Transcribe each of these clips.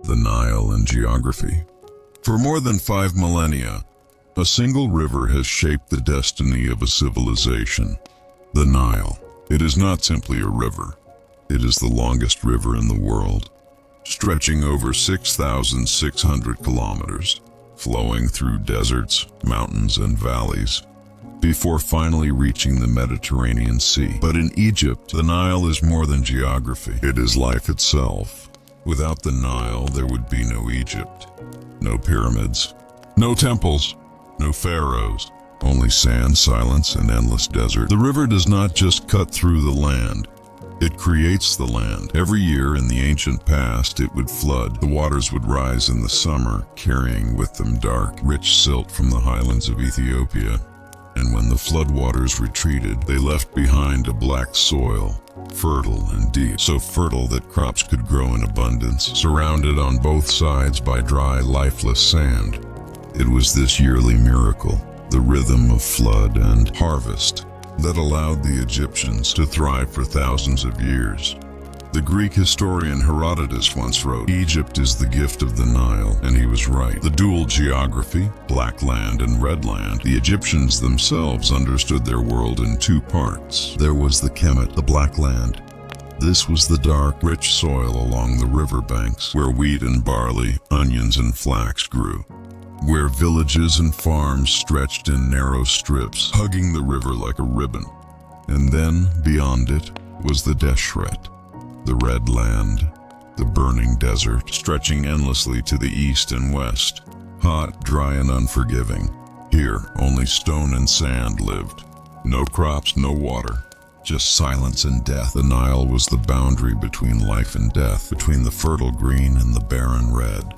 the Nile and geography. For more than 5 millennia, a single river has shaped the destiny of a civilization. The Nile. It is not simply a river. It is the longest river in the world, stretching over 6,600 kilometers, flowing through deserts, mountains, and valleys, before finally reaching the Mediterranean Sea. But in Egypt, the Nile is more than geography. It is life itself. Without the Nile, there would be no Egypt. No pyramids, no temples, no pharaohs, only sand, silence, and endless desert. The river does not just cut through the land. It creates the land. Every year in the ancient past, it would flood. The waters would rise in the summer, carrying with them dark, rich silt from the highlands of Ethiopia. And when the floodwaters retreated, they left behind a black soil, fertile and deep, so fertile that crops could grow in abundance, surrounded on both sides by dry, lifeless sand. It was this yearly miracle, the rhythm of flood and harvest, that allowed the Egyptians to thrive for thousands of years. The Greek historian Herodotus once wrote, "Egypt is the gift of the Nile," and he was right. The dual geography, black land and red land, the Egyptians themselves understood their world in two parts. There was the Kemet, the black land. This was the dark, rich soil along the riverbanks, where wheat and barley, onions and flax grew, where villages and farms stretched in narrow strips, hugging the river like a ribbon. And then, beyond it, was the Deshret, the red land, the burning desert, stretching endlessly to the east and west, hot, dry, and unforgiving. Here, only stone and sand lived. No crops, no water, just silence and death. The Nile was the boundary between life and death, between the fertile green and the barren red.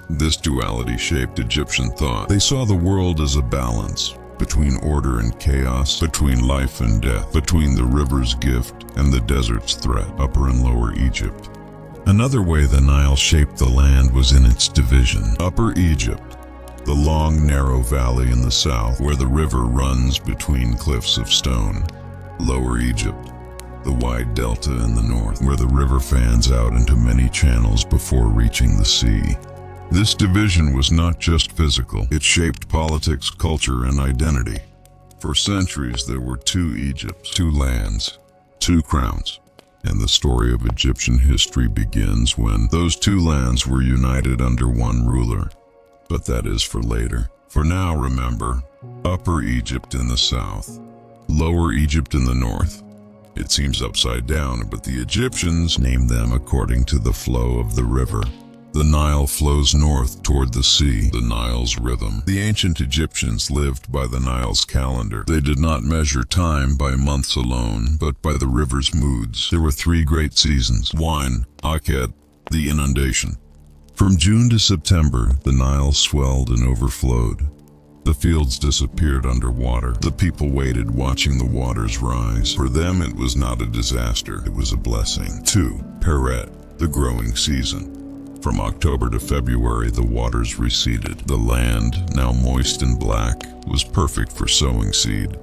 This duality shaped Egyptian thought. They saw the world as a balance, between order and chaos, between life and death, between the river's gift and the desert's threat. Upper and Lower Egypt. Another way the Nile shaped the land was in its division. Upper Egypt, the long, narrow valley in the south, where the river runs between cliffs of stone. Lower Egypt, the wide delta in the north, where the river fans out into many channels before reaching the sea. This division was not just physical. It shaped politics, culture, and identity. For centuries, there were two Egypts, two lands, two crowns. And the story of Egyptian history begins when those two lands were united under one ruler. But that is for later. For now, remember, Upper Egypt in the south, Lower Egypt in the north. It seems upside down, but the Egyptians named them according to the flow of the river. The Nile flows north toward the sea, the Nile's rhythm. The ancient Egyptians lived by the Nile's calendar. They did not measure time by months alone, but by the river's moods. There were 3 great seasons. 1. Akhet, the inundation. From June to September, the Nile swelled and overflowed. The fields disappeared underwater. The people waited, watching the waters rise. For them, it was not a disaster. It was a blessing. 2. Peret, the growing season. From October to February, the waters receded. The land, now moist and black, was perfect for sowing seed.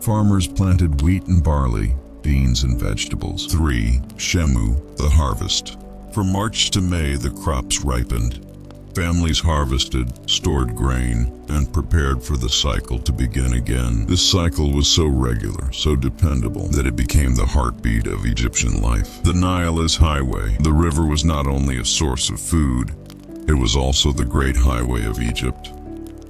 Farmers planted wheat and barley, beans and vegetables. 3. Shemu, the harvest. From March to May, the crops ripened. Families harvested, stored grain, and prepared for the cycle to begin again. This cycle was so regular, so dependable, that it became the heartbeat of Egyptian life. The Nile is highway. The river was not only a source of food, it was also the great highway of Egypt.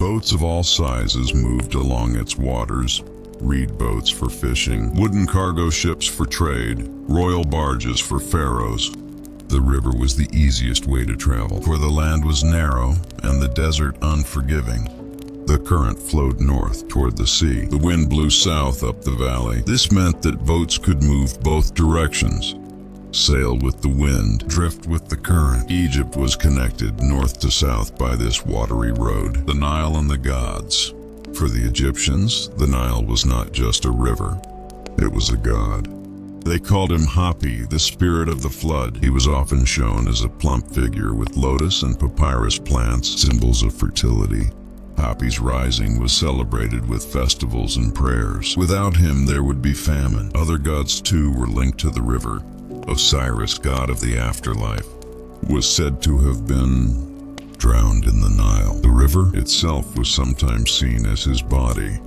Boats of all sizes moved along its waters. Reed boats for fishing, wooden cargo ships for trade, royal barges for pharaohs. The river was the easiest way to travel, for the land was narrow and the desert unforgiving. The current flowed north toward the sea. The wind blew south up the valley. This meant that boats could move both directions, sail with the wind, drift with the current. Egypt was connected north to south by this watery road. The Nile and the gods. For the Egyptians, the Nile was not just a river, it was a god. They called him Hapi, the spirit of the flood. He was often shown as a plump figure with lotus and papyrus plants, symbols of fertility. Hapi's rising was celebrated with festivals and prayers. Without him, there would be famine. Other gods, too, were linked to the river. Osiris, god of the afterlife. was said to have been drowned in the Nile. The river itself was sometimes seen as his body.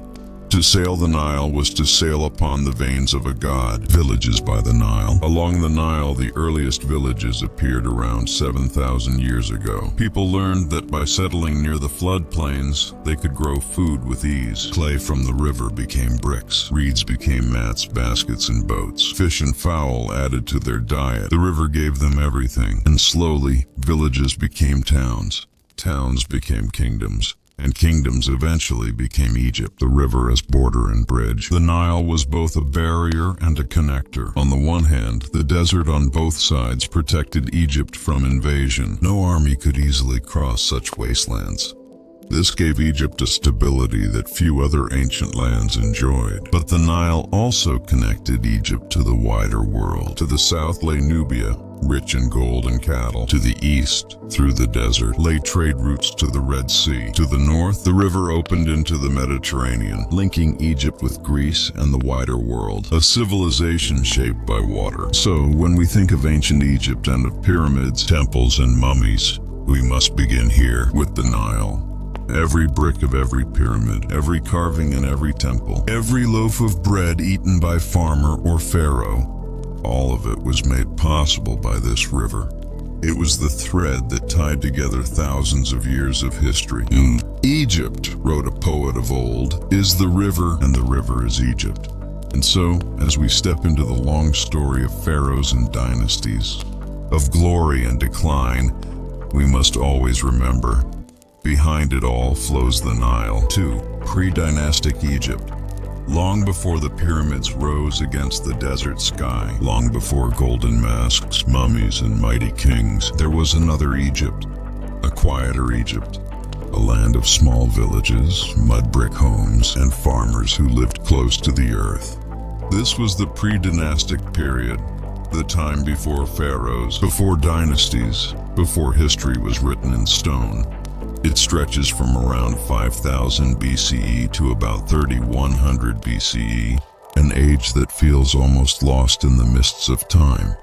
To sail the Nile was to sail upon the veins of a god. Villages by the Nile. Along the Nile, the earliest villages appeared around 7,000 years ago. People learned that by settling near the floodplains, they could grow food with ease. Clay from the river became bricks. Reeds became mats, baskets, and boats. Fish and fowl added to their diet. The river gave them everything. And slowly, villages became towns. Towns became kingdoms. And kingdoms eventually became Egypt, the river as border and bridge. The Nile was both a barrier and a connector. On the one hand, the desert on both sides protected Egypt from invasion. No army could easily cross such wastelands. This gave Egypt a stability that few other ancient lands enjoyed. But the Nile also connected Egypt to the wider world. To the south lay Nubia, rich in gold and cattle. To the east, through the desert, lay trade routes to the Red Sea. To the north, the river opened into the Mediterranean, linking Egypt with Greece and the wider world, a civilization shaped by water. So, when we think of ancient Egypt and of pyramids, temples, and mummies, we must begin here with the Nile. Every brick of every pyramid, every carving in every temple, every loaf of bread eaten by farmer or pharaoh, all of it was made possible by this river. It was the thread that tied together thousands of years of history. Egypt, wrote a poet of old, is the river, and the river is Egypt. And so, as we step into the long story of pharaohs and dynasties, of glory and decline, we must always remember, behind it all flows the Nile. 2. Pre-dynastic Egypt. Long before the pyramids rose against the desert sky, long before golden masks, mummies, and mighty kings, there was another Egypt, a quieter Egypt, a land of small villages, mud brick homes, and farmers who lived close to the earth. This was the pre-dynastic period, the time before pharaohs, before dynasties, before history was written in stone. It stretches from around 5000 BCE to about 3100 BCE, an age that feels almost lost in the mists of time.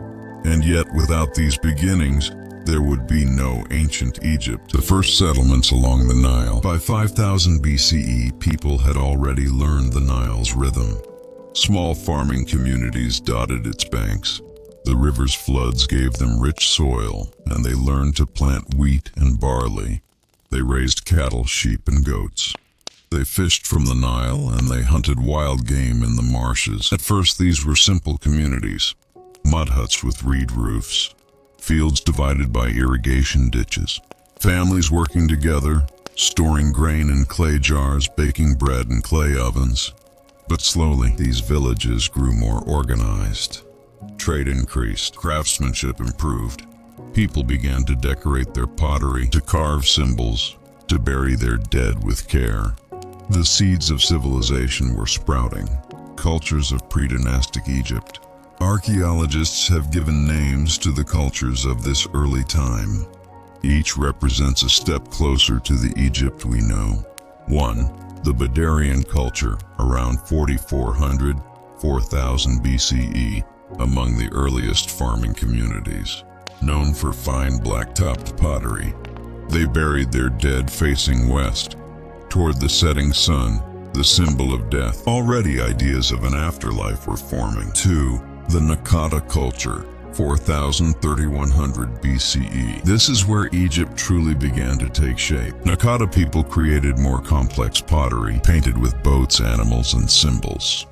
And yet, without these beginnings, there would be no ancient Egypt. The first settlements along the Nile. By 5000 BCE, people had already learned the Nile's rhythm. Small farming communities dotted its banks. The river's floods gave them rich soil, and they learned to plant wheat and barley. They raised cattle, sheep, and goats. They fished from the Nile, and they hunted wild game in the marshes. At first, these were simple communities. Mud huts with reed roofs, fields divided by irrigation ditches, families working together, storing grain in clay jars, baking bread in clay ovens. But slowly, these villages grew more organized. Trade increased, craftsmanship improved. People began to decorate their pottery, to carve symbols, to bury their dead with care. The seeds of civilization were sprouting, cultures of pre-dynastic Egypt. Archaeologists have given names to the cultures of this early time. Each represents a step closer to the Egypt we know. 1. The Badarian culture, around 4400, 4000 BCE, among the earliest farming communities. Known for fine black-topped pottery, they buried their dead facing west, toward the setting sun, the symbol of death. Already ideas of an afterlife were forming. 2. The Naqada culture, 4000-3100 BCE. This is where Egypt truly began to take shape. Naqada people created more complex pottery, painted with boats, animals, and symbols.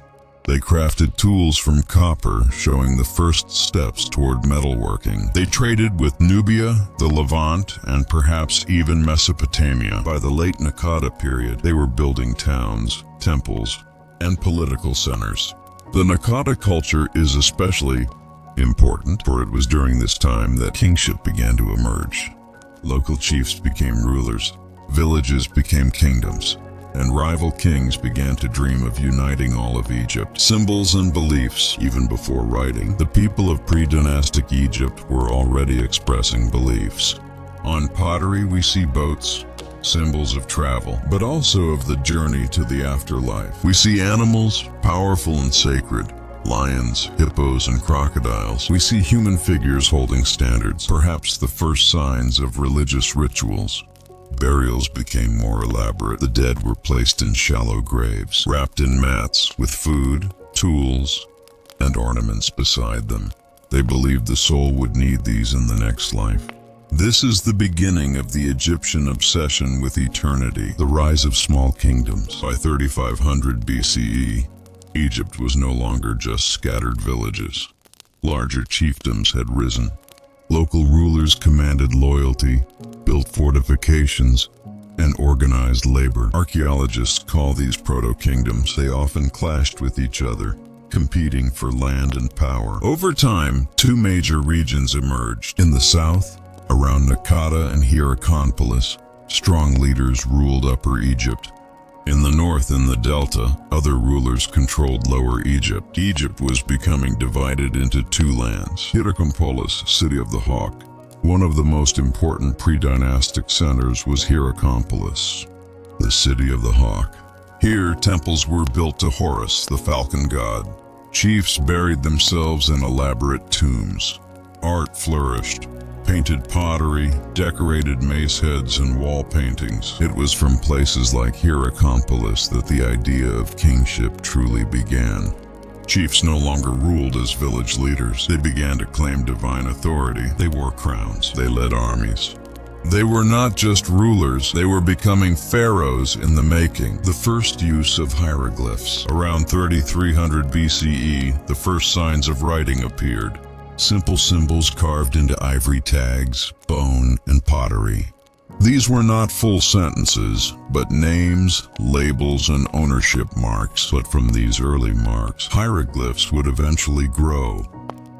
They crafted tools from copper, showing the first steps toward metalworking. They traded with Nubia, the Levant, and perhaps even Mesopotamia. By the late Naqada period, they were building towns, temples, and political centers. The Naqada culture is especially important, for it was during this time that kingship began to emerge. Local chiefs became rulers, villages became kingdoms, and rival kings began to dream of uniting all of Egypt. Symbols and beliefs, even before writing, the people of pre-dynastic Egypt were already expressing beliefs. On pottery we see boats, symbols of travel, but also of the journey to the afterlife. We see animals, powerful and sacred, lions, hippos, and crocodiles. We see human figures holding standards, perhaps the first signs of religious rituals. Burials became more elaborate. The dead were placed in shallow graves, wrapped in mats, with food, tools, and ornaments beside them. They believed the soul would need these in the next life. This is the beginning of the Egyptian obsession with eternity, the rise of small kingdoms. By 3500 BCE, Egypt was no longer just scattered villages. Larger chiefdoms had risen. Local rulers commanded loyalty, built fortifications, and organized labor. Archaeologists call these proto-kingdoms. They often clashed with each other, competing for land and power. Over time, two major regions emerged. In the south, around Naqada and Hierakonpolis, strong leaders ruled Upper Egypt. In the north, in the delta, other rulers controlled Lower Egypt. Egypt was becoming divided into two lands. Hierakonpolis, City of the Hawk. One of the most important pre-dynastic centers was Hierakonpolis, the City of the Hawk. Here, temples were built to Horus, the falcon god. Chiefs buried themselves in elaborate tombs. Art flourished. Painted pottery, decorated mace heads, and wall paintings. It was from places like Hierakonpolis that the idea of kingship truly began. Chiefs no longer ruled as village leaders. They began to claim divine authority. They wore crowns. They led armies. They were not just rulers, they were becoming pharaohs in the making. The first use of hieroglyphs. Around 3300 BCE, the first signs of writing appeared. Simple symbols carved into ivory tags, bone, and pottery. These were not full sentences, but names, labels, and ownership marks. But from these early marks, hieroglyphs would eventually grow.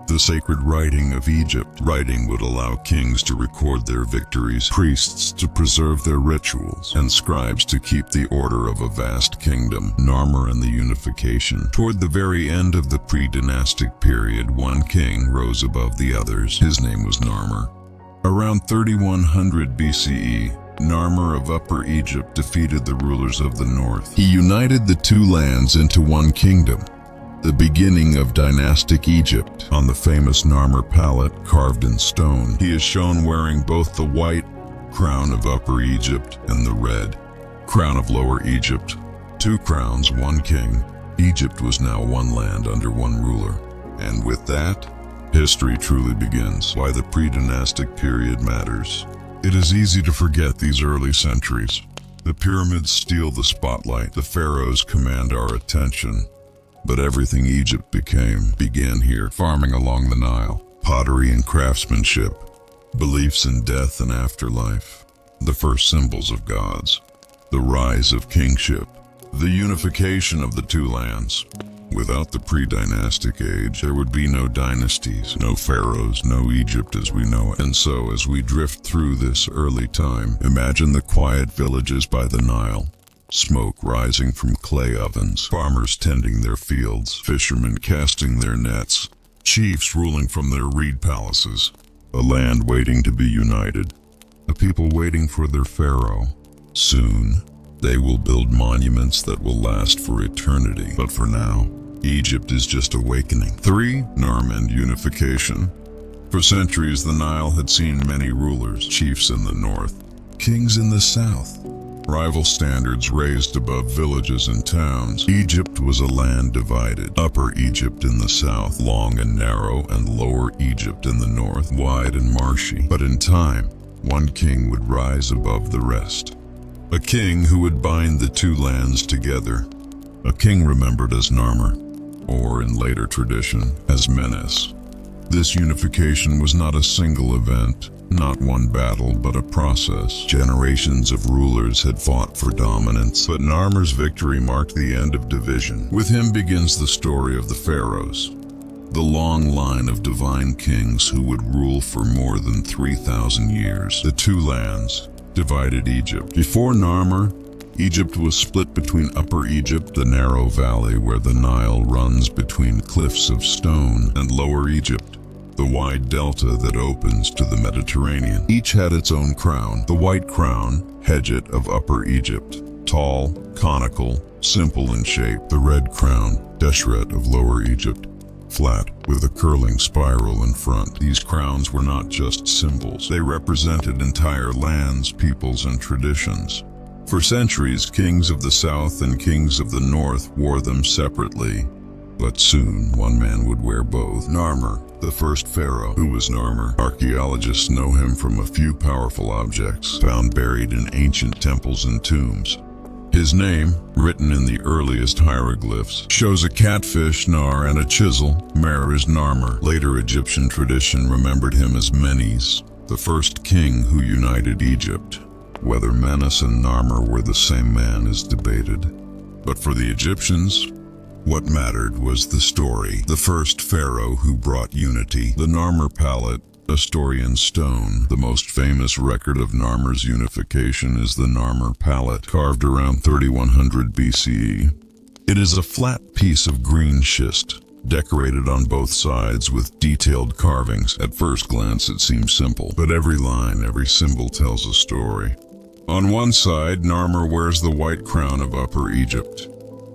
The sacred writing of Egypt. Writing would allow kings to record their victories, priests to preserve their rituals, and scribes to keep the order of a vast kingdom. Narmer and the unification. Toward the very end of the pre-dynastic period, one king rose above the others. His name was Narmer. Around 3100 BCE, Narmer of Upper Egypt defeated the rulers of the north. He united the two lands into one kingdom. The beginning of dynastic Egypt. On the famous Narmer palette carved in stone, he is shown wearing both the white crown of Upper Egypt and the red crown of Lower Egypt. Two crowns, one king. Egypt was now one land under one ruler. And with that, history truly begins. Why the pre-dynastic period matters. It is easy to forget these early centuries. The pyramids steal the spotlight. The pharaohs command our attention. But everything Egypt began here. Farming along the Nile, pottery and craftsmanship, beliefs in death and afterlife, the first symbols of gods, the rise of kingship, the unification of the two lands. Without the pre-dynastic age, there would be no dynasties, no pharaohs, no Egypt as we know it. And so, as we drift through this early time, imagine the quiet villages by the Nile. Smoke rising from clay ovens, farmers tending their fields, fishermen casting their nets, chiefs ruling from their reed palaces, a land waiting to be united, a people waiting for their pharaoh. Soon, they will build monuments that will last for eternity. But for now, Egypt is just awakening. 3. Narmer and unification. For centuries, the Nile had seen many rulers, chiefs in the north, kings in the south. Rival standards raised above villages and towns. Egypt was a land divided. Upper Egypt in the south, long and narrow, and Lower Egypt in the north, wide and marshy. But in time, one king would rise above the rest. A king who would bind the two lands together. A king remembered as Narmer, or in later tradition, as Menes. This unification was not a single event. Not one battle, but a process. Generations of rulers had fought for dominance, but Narmer's victory marked the end of division. With him begins the story of the pharaohs, the long line of divine kings who would rule for more than 3,000 years. The two lands divided Egypt. Before Narmer, Egypt was split between Upper Egypt, the narrow valley where the Nile runs between cliffs of stone, and Lower Egypt, the wide delta that opens to the Mediterranean. Each had its own crown. The white crown, Hedjet of Upper Egypt, tall, conical, simple in shape. The red crown, Deshret of Lower Egypt, flat, with a curling spiral in front. These crowns were not just symbols. They represented entire lands, peoples, and traditions. For centuries, kings of the south and kings of the north wore them separately. But soon, one man would wear both. Narmer, the first pharaoh. Who was Narmer? Archaeologists know him from a few powerful objects found buried in ancient temples and tombs. His name, written in the earliest hieroglyphs, shows a catfish, Nar, and a chisel. Mer is Narmer. Later Egyptian tradition remembered him as Menes, the first king who united Egypt. Whether Menes and Narmer were the same man is debated. But for the Egyptians, what mattered was the story. The first pharaoh who brought unity. The Narmer palette, a story in stone. The most famous record of Narmer's unification is the Narmer palette, carved around 3100 BCE. It is a flat piece of green schist, decorated on both sides with detailed carvings. At first glance it seems simple, but every line, every symbol tells a story. On one side, Narmer wears the white crown of Upper Egypt.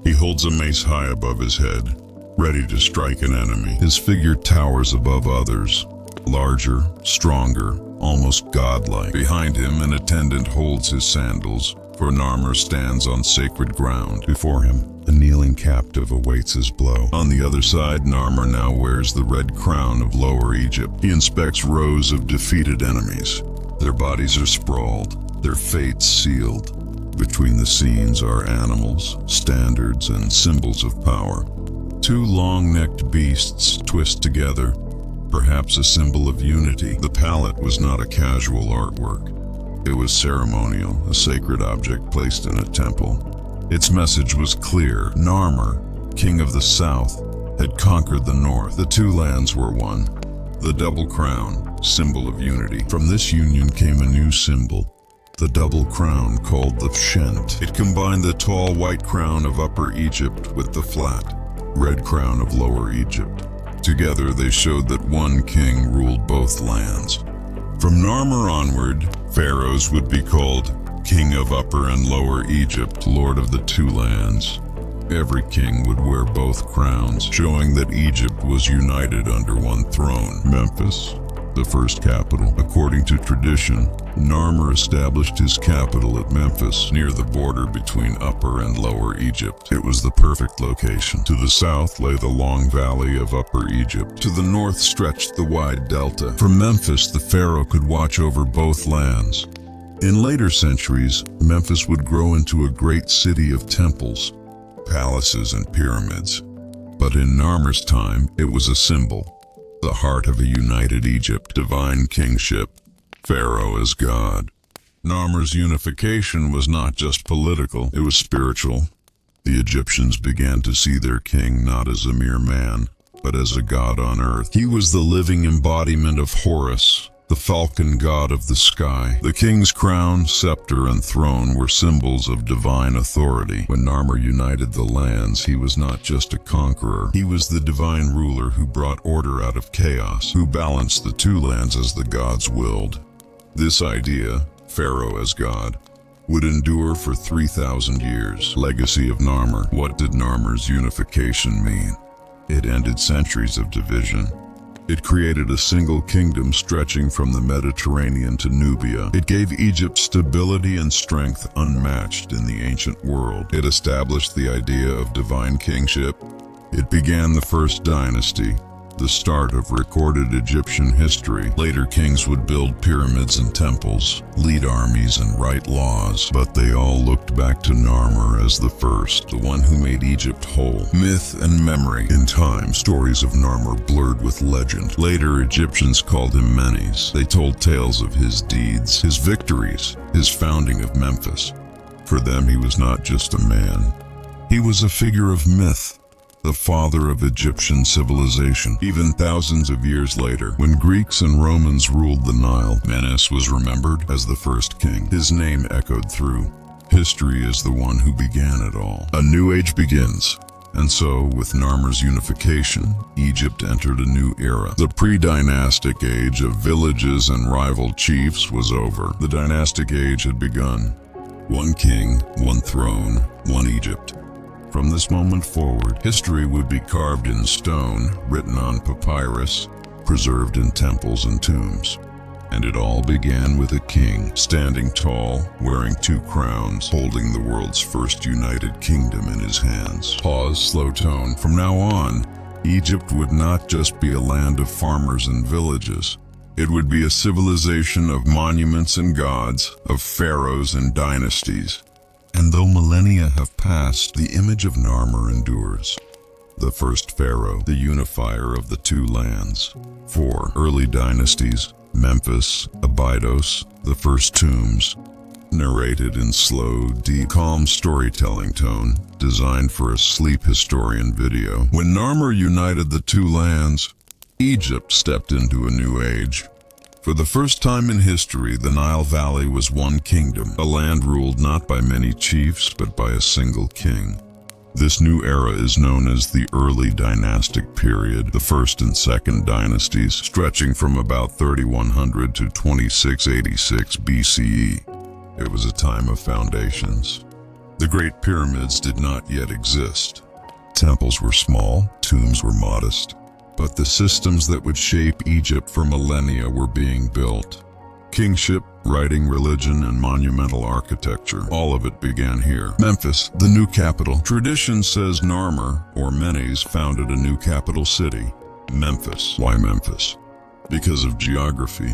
He holds a mace high above his head, ready to strike an enemy. His figure towers above others, larger, stronger, almost godlike. Behind him, an attendant holds his sandals, for Narmer stands on sacred ground. Before him, a kneeling captive awaits his blow. On the other side, Narmer now wears the red crown of Lower Egypt. He inspects rows of defeated enemies. Their bodies are sprawled, their fates sealed. Between the scenes are animals, standards, and symbols of power. Two long-necked beasts twist together, perhaps a symbol of unity. The palette was not a casual artwork. It was ceremonial, a sacred object placed in a temple. Its message was clear. Narmer, king of the south, had conquered the north. The two lands were one. The double crown, symbol of unity. From this union came a new symbol, the double crown called the Pshent. It combined the tall white crown of Upper Egypt with the flat, red crown of Lower Egypt. Together they showed that one king ruled both lands. From Narmer onward, pharaohs would be called King of Upper and Lower Egypt, Lord of the two lands. Every king would wear both crowns, showing that Egypt was united under one throne. Memphis, the first capital. According to tradition, Narmer established his capital at Memphis, near the border between Upper and Lower Egypt. It was the perfect location. To the south lay the long valley of Upper Egypt. To the north stretched the wide delta. From Memphis, the pharaoh could watch over both lands. In later centuries, Memphis would grow into a great city of temples, palaces, and pyramids. But in Narmer's time, it was a symbol. The heart of a united Egypt, divine kingship, Pharaoh as God. Narmer's unification was not just political, it was spiritual. The Egyptians began to see their king not as a mere man, but as a god on earth. He was the living embodiment of Horus, the falcon god of the sky. The king's crown, scepter, and throne were symbols of divine authority. When Narmer united the lands, he was not just a conqueror. He was the divine ruler who brought order out of chaos, who balanced the two lands as the gods willed. This idea, Pharaoh as God, would endure for 3,000 years. Legacy of Narmer. What did Narmer's unification mean? It ended centuries of division. It created a single kingdom stretching from the Mediterranean to Nubia. It gave Egypt stability and strength unmatched in the ancient world. It established the idea of divine kingship. It began the first dynasty, the start of recorded Egyptian history. Later kings would build pyramids and temples, lead armies, and write laws, but they all looked back to Narmer as the first, the one who made Egypt whole. Myth and memory. In time, stories of Narmer blurred with legend. Later, Egyptians called him Menes. They told tales of his deeds, his victories, his founding of Memphis. For them, he was not just a man. He was a figure of myth, the father of Egyptian civilization. Even thousands of years later, when Greeks and Romans ruled the Nile, Menes was remembered as the first king. His name echoed through history as the one who began it all. A new age begins. And so, with Narmer's unification, Egypt entered a new era. The pre-dynastic age of villages and rival chiefs was over. The dynastic age had begun. One king, one throne, one Egypt. From this moment forward, history would be carved in stone, written on papyrus, preserved in temples and tombs. And it all began with a king, standing tall, wearing 2 crowns, holding the world's first united kingdom in his hands. Pause, slow tone. From now on, Egypt would not just be a land of farmers and villages. It would be a civilization of monuments and gods, of pharaohs and dynasties. And though millennia have passed, the image of Narmer endures. The first pharaoh, the unifier of the 2 lands. 4 early dynasties, Memphis, Abydos, the first tombs, narrated in slow, deep, calm storytelling tone, designed for a sleep historian video. When Narmer united the 2 lands, Egypt stepped into a new age. For the first time in history, the Nile Valley was one kingdom, a land ruled not by many chiefs, but by a single king. This new era is known as the early dynastic period, the first and second dynasties, stretching from about 3100 to 2686 BCE. It was a time of foundations. The Great Pyramids did not yet exist. Temples were small, tombs were modest. But the systems that would shape Egypt for millennia were being built. Kingship, writing, religion, and monumental architecture, all of it began here. Memphis, the new capital. Tradition says Narmer, or Menes, founded a new capital city, Memphis. Why Memphis? Because of geography.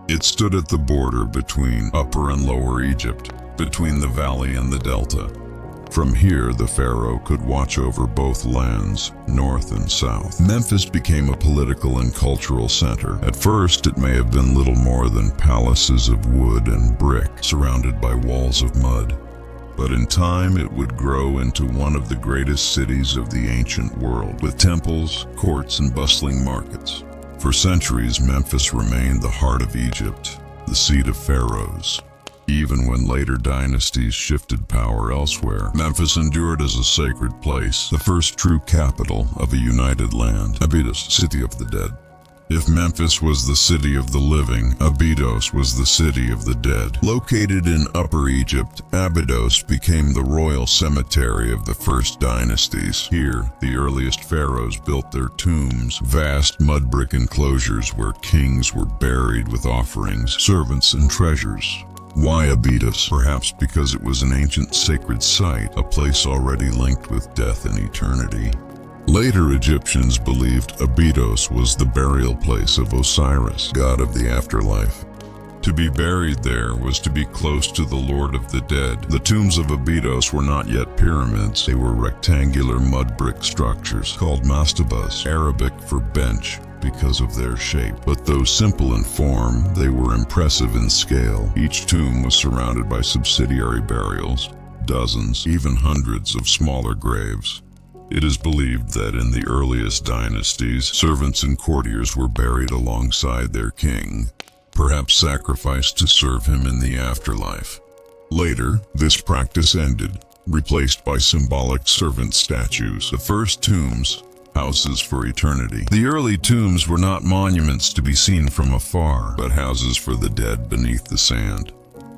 It stood at the border between Upper and Lower Egypt, between the valley and the delta. From here, the pharaoh could watch over both lands, north and south. Memphis became a political and cultural center. At first, it may have been little more than palaces of wood and brick, surrounded by walls of mud. But in time, it would grow into one of the greatest cities of the ancient world, with temples, courts, and bustling markets. For centuries, Memphis remained the heart of Egypt, the seat of pharaohs. Even when later dynasties shifted power elsewhere, Memphis endured as a sacred place, the first true capital of a united land. Abydos, city of the dead. If Memphis was the city of the living, Abydos was the city of the dead. Located in Upper Egypt, Abydos became the royal cemetery of the first dynasties. Here, the earliest pharaohs built their tombs, vast mud brick enclosures where kings were buried with offerings, servants, and treasures. Why Abydos? Perhaps because it was an ancient sacred site, a place already linked with death and eternity. Later Egyptians believed Abydos was the burial place of Osiris, god of the afterlife. To be buried there was to be close to the Lord of the Dead. The tombs of Abydos were not yet pyramids. They were rectangular mud brick structures called mastabas, Arabic for bench, because of their shape. But though simple in form, they were impressive in scale. Each tomb was surrounded by subsidiary burials, dozens, even hundreds of smaller graves. It is believed that in the earliest dynasties, servants and courtiers were buried alongside their king, perhaps sacrificed to serve him in the afterlife. Later, this practice ended, replaced by symbolic servant statues. The first tombs, houses for eternity. The early tombs were not monuments to be seen from afar, but houses for the dead beneath the sand.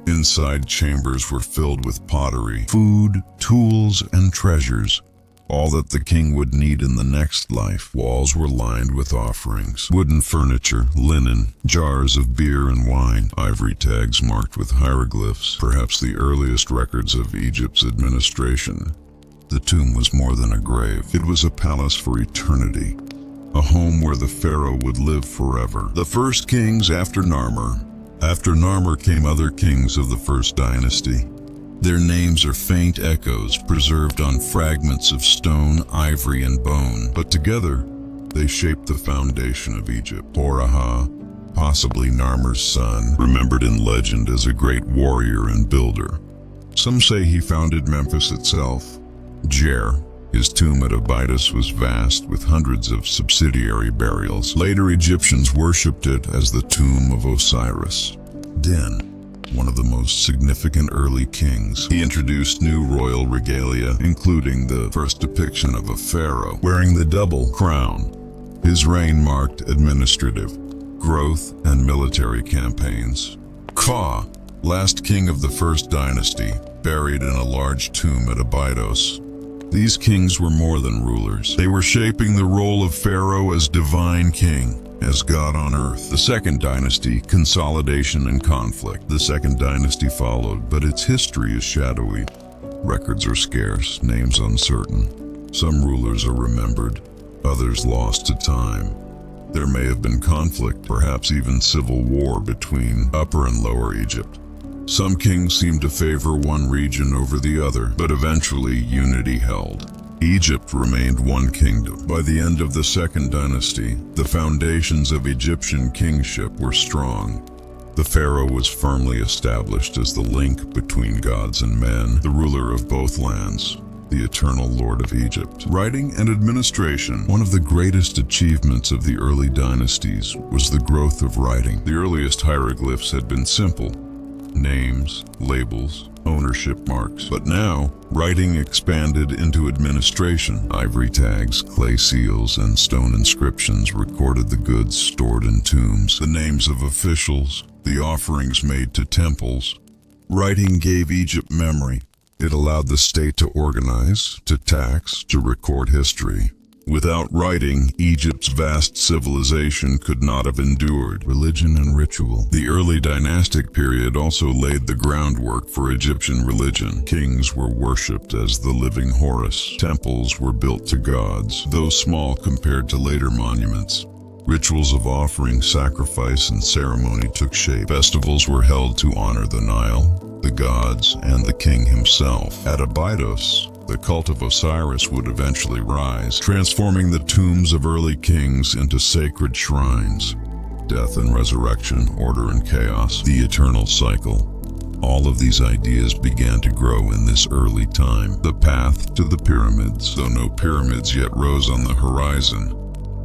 Inside, chambers were filled with pottery, food, tools, and treasures, all that the king would need in the next life. Walls were lined with offerings, wooden furniture, linen, jars of beer and wine, ivory tags marked with hieroglyphs, perhaps the earliest records of Egypt's administration. The tomb was more than a grave. It was a palace for eternity, a home where the pharaoh would live forever. The first kings after Narmer. After Narmer came other kings of the first dynasty. Their names are faint echoes preserved on fragments of stone, ivory, and bone, but together they shaped the foundation of Egypt. Horaha, possibly Narmer's son, remembered in legend as a great warrior and builder. Some say he founded Memphis itself. Djoser, his tomb at Abydos, was vast with hundreds of subsidiary burials. Later Egyptians worshipped it as the tomb of Osiris. Den, one of the most significant early kings. He introduced new royal regalia, including the first depiction of a pharaoh wearing the double crown. His reign marked administrative growth and military campaigns. Ka, last king of the first dynasty, buried in a large tomb at Abydos. These kings were more than rulers. They were shaping the role of Pharaoh as divine king, as God on earth. The Second Dynasty, consolidation and conflict. The Second Dynasty followed, but its history is shadowy. Records are scarce, names uncertain. Some rulers are remembered, others lost to time. There may have been conflict, perhaps even civil war between Upper and Lower Egypt. Some kings seemed to favor one region over the other, but eventually unity held. Egypt remained one kingdom. By the end of the Second Dynasty, the foundations of Egyptian kingship were strong. The pharaoh was firmly established as the link between gods and men, the ruler of both lands, the eternal Lord of Egypt. Writing and administration. One of the greatest achievements of the early dynasties was the growth of writing. The earliest hieroglyphs had been simple: names, labels, ownership marks. But now, writing expanded into administration. Ivory tags, clay seals, and stone inscriptions recorded the goods stored in tombs, the names of officials, the offerings made to temples. Writing gave Egypt memory. It allowed the state to organize, to tax, to record history. Without writing, Egypt's vast civilization could not have endured. Religion and ritual. The early dynastic period also laid the groundwork for Egyptian religion. Kings were worshipped as the living Horus. Temples were built to gods, though small compared to later monuments. Rituals of offering, sacrifice, and ceremony took shape. Festivals were held to honor the Nile, the gods, and the king himself. At Abydos, the cult of Osiris would eventually rise, transforming the tombs of early kings into sacred shrines. Death and resurrection, order and chaos, the eternal cycle. All of these ideas began to grow in this early time. The path to the pyramids. Though no pyramids yet rose on the horizon,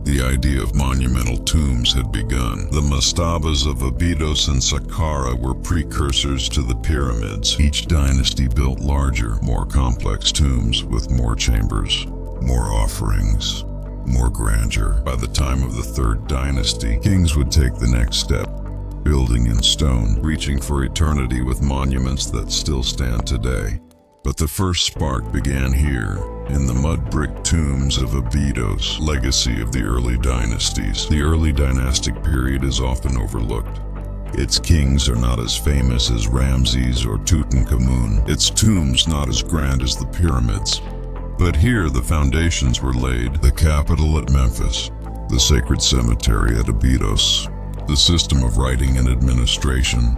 the idea of monumental tombs had begun. The mastabas of Abydos and Saqqara were precursors to the pyramids. Each dynasty built larger, more complex tombs with more chambers, more offerings, more grandeur. By the time of the Third Dynasty, kings would take the next step, building in stone, reaching for eternity with monuments that still stand today. But the first spark began here, in the mud brick tombs of Abydos, legacy of the early dynasties. The early dynastic period is often overlooked. Its kings are not as famous as Ramses or Tutankhamun, its tombs not as grand as the pyramids. But here the foundations were laid: the capital at Memphis, the sacred cemetery at Abydos, the system of writing and administration,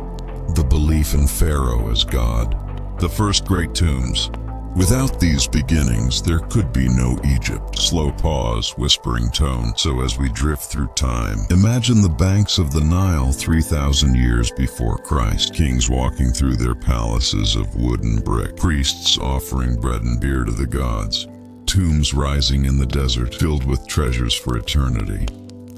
the belief in Pharaoh as God, the first great tombs. Without these beginnings, there could be no Egypt. Slow pause, whispering tone. So as we drift through time, imagine the banks of the Nile 3,000 years before Christ. Kings walking through their palaces of wood and brick. Priests offering bread and beer to the gods. Tombs rising in the desert, filled with treasures for eternity.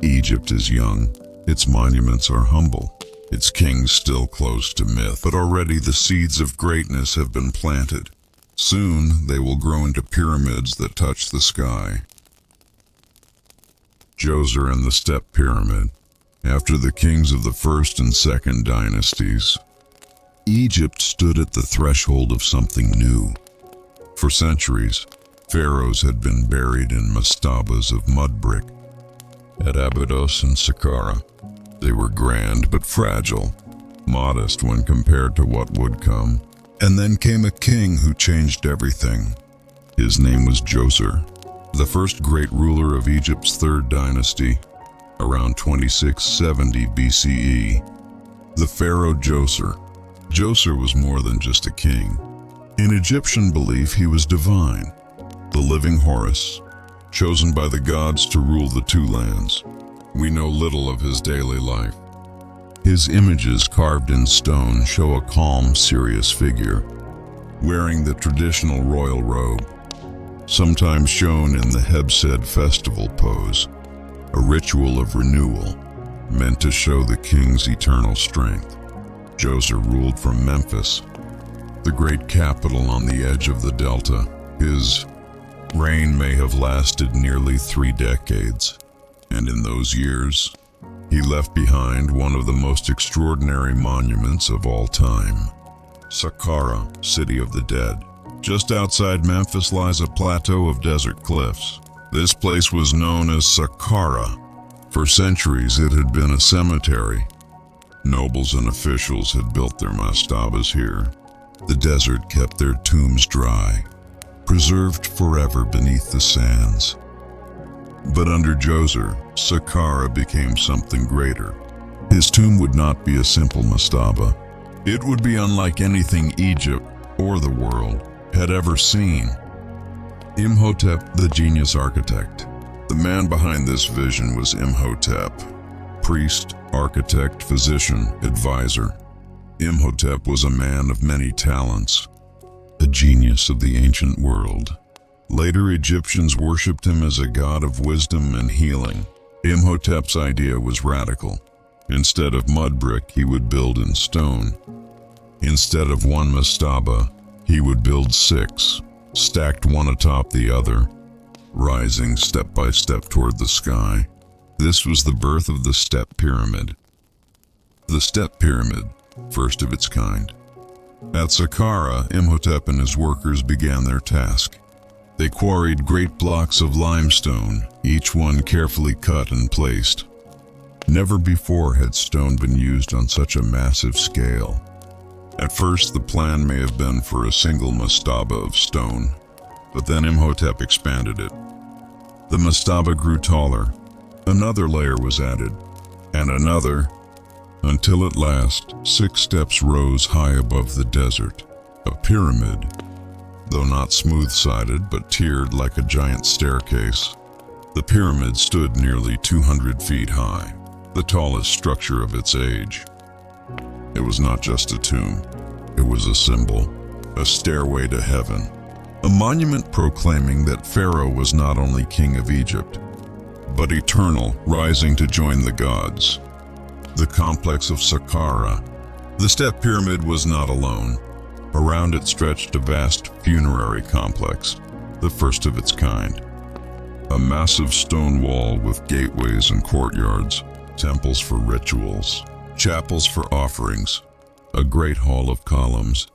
Egypt is young. Its monuments are humble. Its kings still close to myth. But already the seeds of greatness have been planted. Soon, they will grow into pyramids that touch the sky. Djoser and the Step Pyramid. After the kings of the First and Second Dynasties, Egypt stood at the threshold of something new. For centuries, pharaohs had been buried in mastabas of mud brick. At Abydos and Saqqara, they were grand but fragile, modest when compared to what would come. And then came a king who changed everything. His name was Djoser, the first great ruler of Egypt's Third Dynasty, around 2670 BCE. The pharaoh Djoser. Djoser was more than just a king. In Egyptian belief, he was divine, the living Horus, chosen by the gods to rule the two lands. We know little of his daily life. His images carved in stone show a calm, serious figure, wearing the traditional royal robe, sometimes shown in the Hebsed festival pose, a ritual of renewal meant to show the king's eternal strength. Djoser ruled from Memphis, the great capital on the edge of the delta. His reign may have lasted nearly 3 decades, and in those years, he left behind one of the most extraordinary monuments of all time. Saqqara, City of the Dead. Just outside Memphis lies a plateau of desert cliffs. This place was known as Saqqara. For centuries it had been a cemetery. Nobles and officials had built their mastabas here. The desert kept their tombs dry, preserved forever beneath the sands. But under Djoser, Saqqara became something greater. His tomb would not be a simple mastaba. It would be unlike anything Egypt, or the world, had ever seen. Imhotep, the genius architect. The man behind this vision was Imhotep, priest, architect, physician, advisor. Imhotep was a man of many talents, a genius of the ancient world. Later Egyptians worshipped him as a god of wisdom and healing. Imhotep's idea was radical. Instead of mud brick, he would build in stone. Instead of one mastaba, he would build 6, stacked one atop the other, rising step by step toward the sky. This was the birth of the Step Pyramid. The Step Pyramid, first of its kind. At Saqqara, Imhotep and his workers began their task. They quarried great blocks of limestone, each one carefully cut and placed. Never before had stone been used on such a massive scale. At first, the plan may have been for a single mastaba of stone, but then Imhotep expanded it. The mastaba grew taller. Another layer was added, and another, until at last 6 steps rose high above the desert. A pyramid, though not smooth-sided but tiered like a giant staircase. The pyramid stood nearly 200 feet high, the tallest structure of its age. It was not just a tomb. It was a symbol, a stairway to heaven, a monument proclaiming that Pharaoh was not only king of Egypt, but eternal, rising to join the gods. The complex of Saqqara. The Step Pyramid was not alone. Around it stretched a vast funerary complex, the first of its kind. A massive stone wall with gateways and courtyards, temples for rituals, chapels for offerings, a great hall of columns,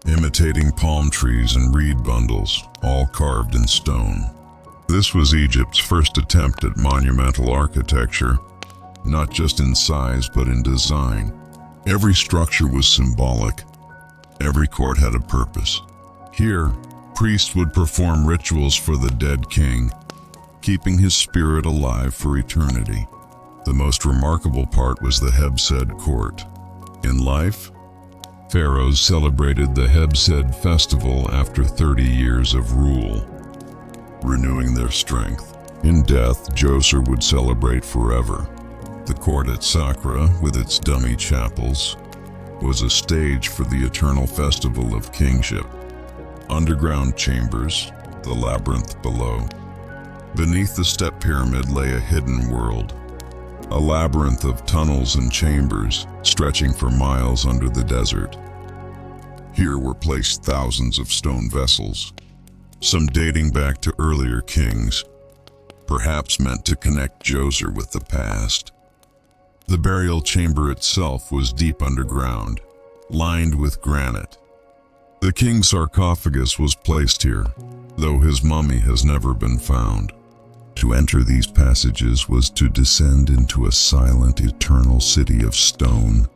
imitating palm trees and reed bundles, all carved in stone. This was Egypt's first attempt at monumental architecture, not just in size but in design. Every structure was symbolic. Every court had a purpose. Here, priests would perform rituals for the dead king, keeping his spirit alive for eternity. The most remarkable part was the Hebsed court. In life, pharaohs celebrated the Hebsed festival after 30 years of rule, renewing their strength. In death, Djoser would celebrate forever. The court at Saqqara, with its dummy chapels, was a stage for the eternal festival of kingship. Underground chambers, the labyrinth below. Beneath the Step Pyramid lay a hidden world, a labyrinth of tunnels and chambers stretching for miles under the desert. Here were placed thousands of stone vessels, some dating back to earlier kings, perhaps meant to connect Djoser with the past. The burial chamber itself was deep underground, lined with granite. The king's sarcophagus was placed here, though his mummy has never been found. To enter these passages was to descend into a silent, eternal city of stone,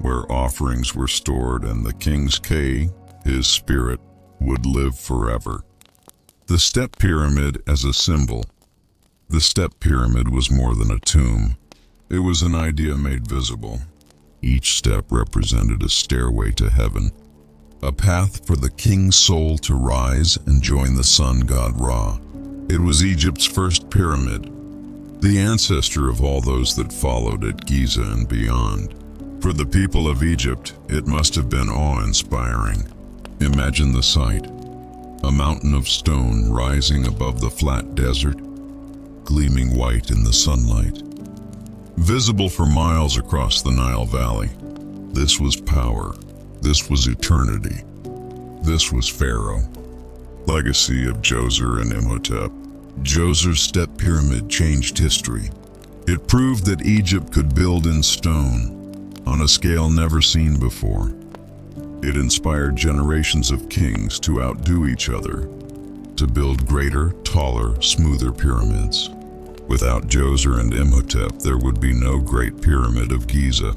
where offerings were stored and the king's K, his spirit, would live forever. The Step Pyramid as a symbol. The Step Pyramid was more than a tomb. It was an idea made visible. Each step represented a stairway to heaven, a path for the king's soul to rise and join the sun god Ra. It was Egypt's first pyramid, the ancestor of all those that followed at Giza and beyond. For the people of Egypt, it must have been awe-inspiring. Imagine the sight. A mountain of stone rising above the flat desert, gleaming white in the sunlight. Visible for miles across the Nile Valley. This was power. This was eternity. This was Pharaoh. Legacy of Djoser and Imhotep. Djoser's Step Pyramid changed history. It proved that Egypt could build in stone, on a scale never seen before. It inspired generations of kings to outdo each other, to build greater, taller, smoother pyramids. Without Djoser and Imhotep, there would be no Great Pyramid of Giza.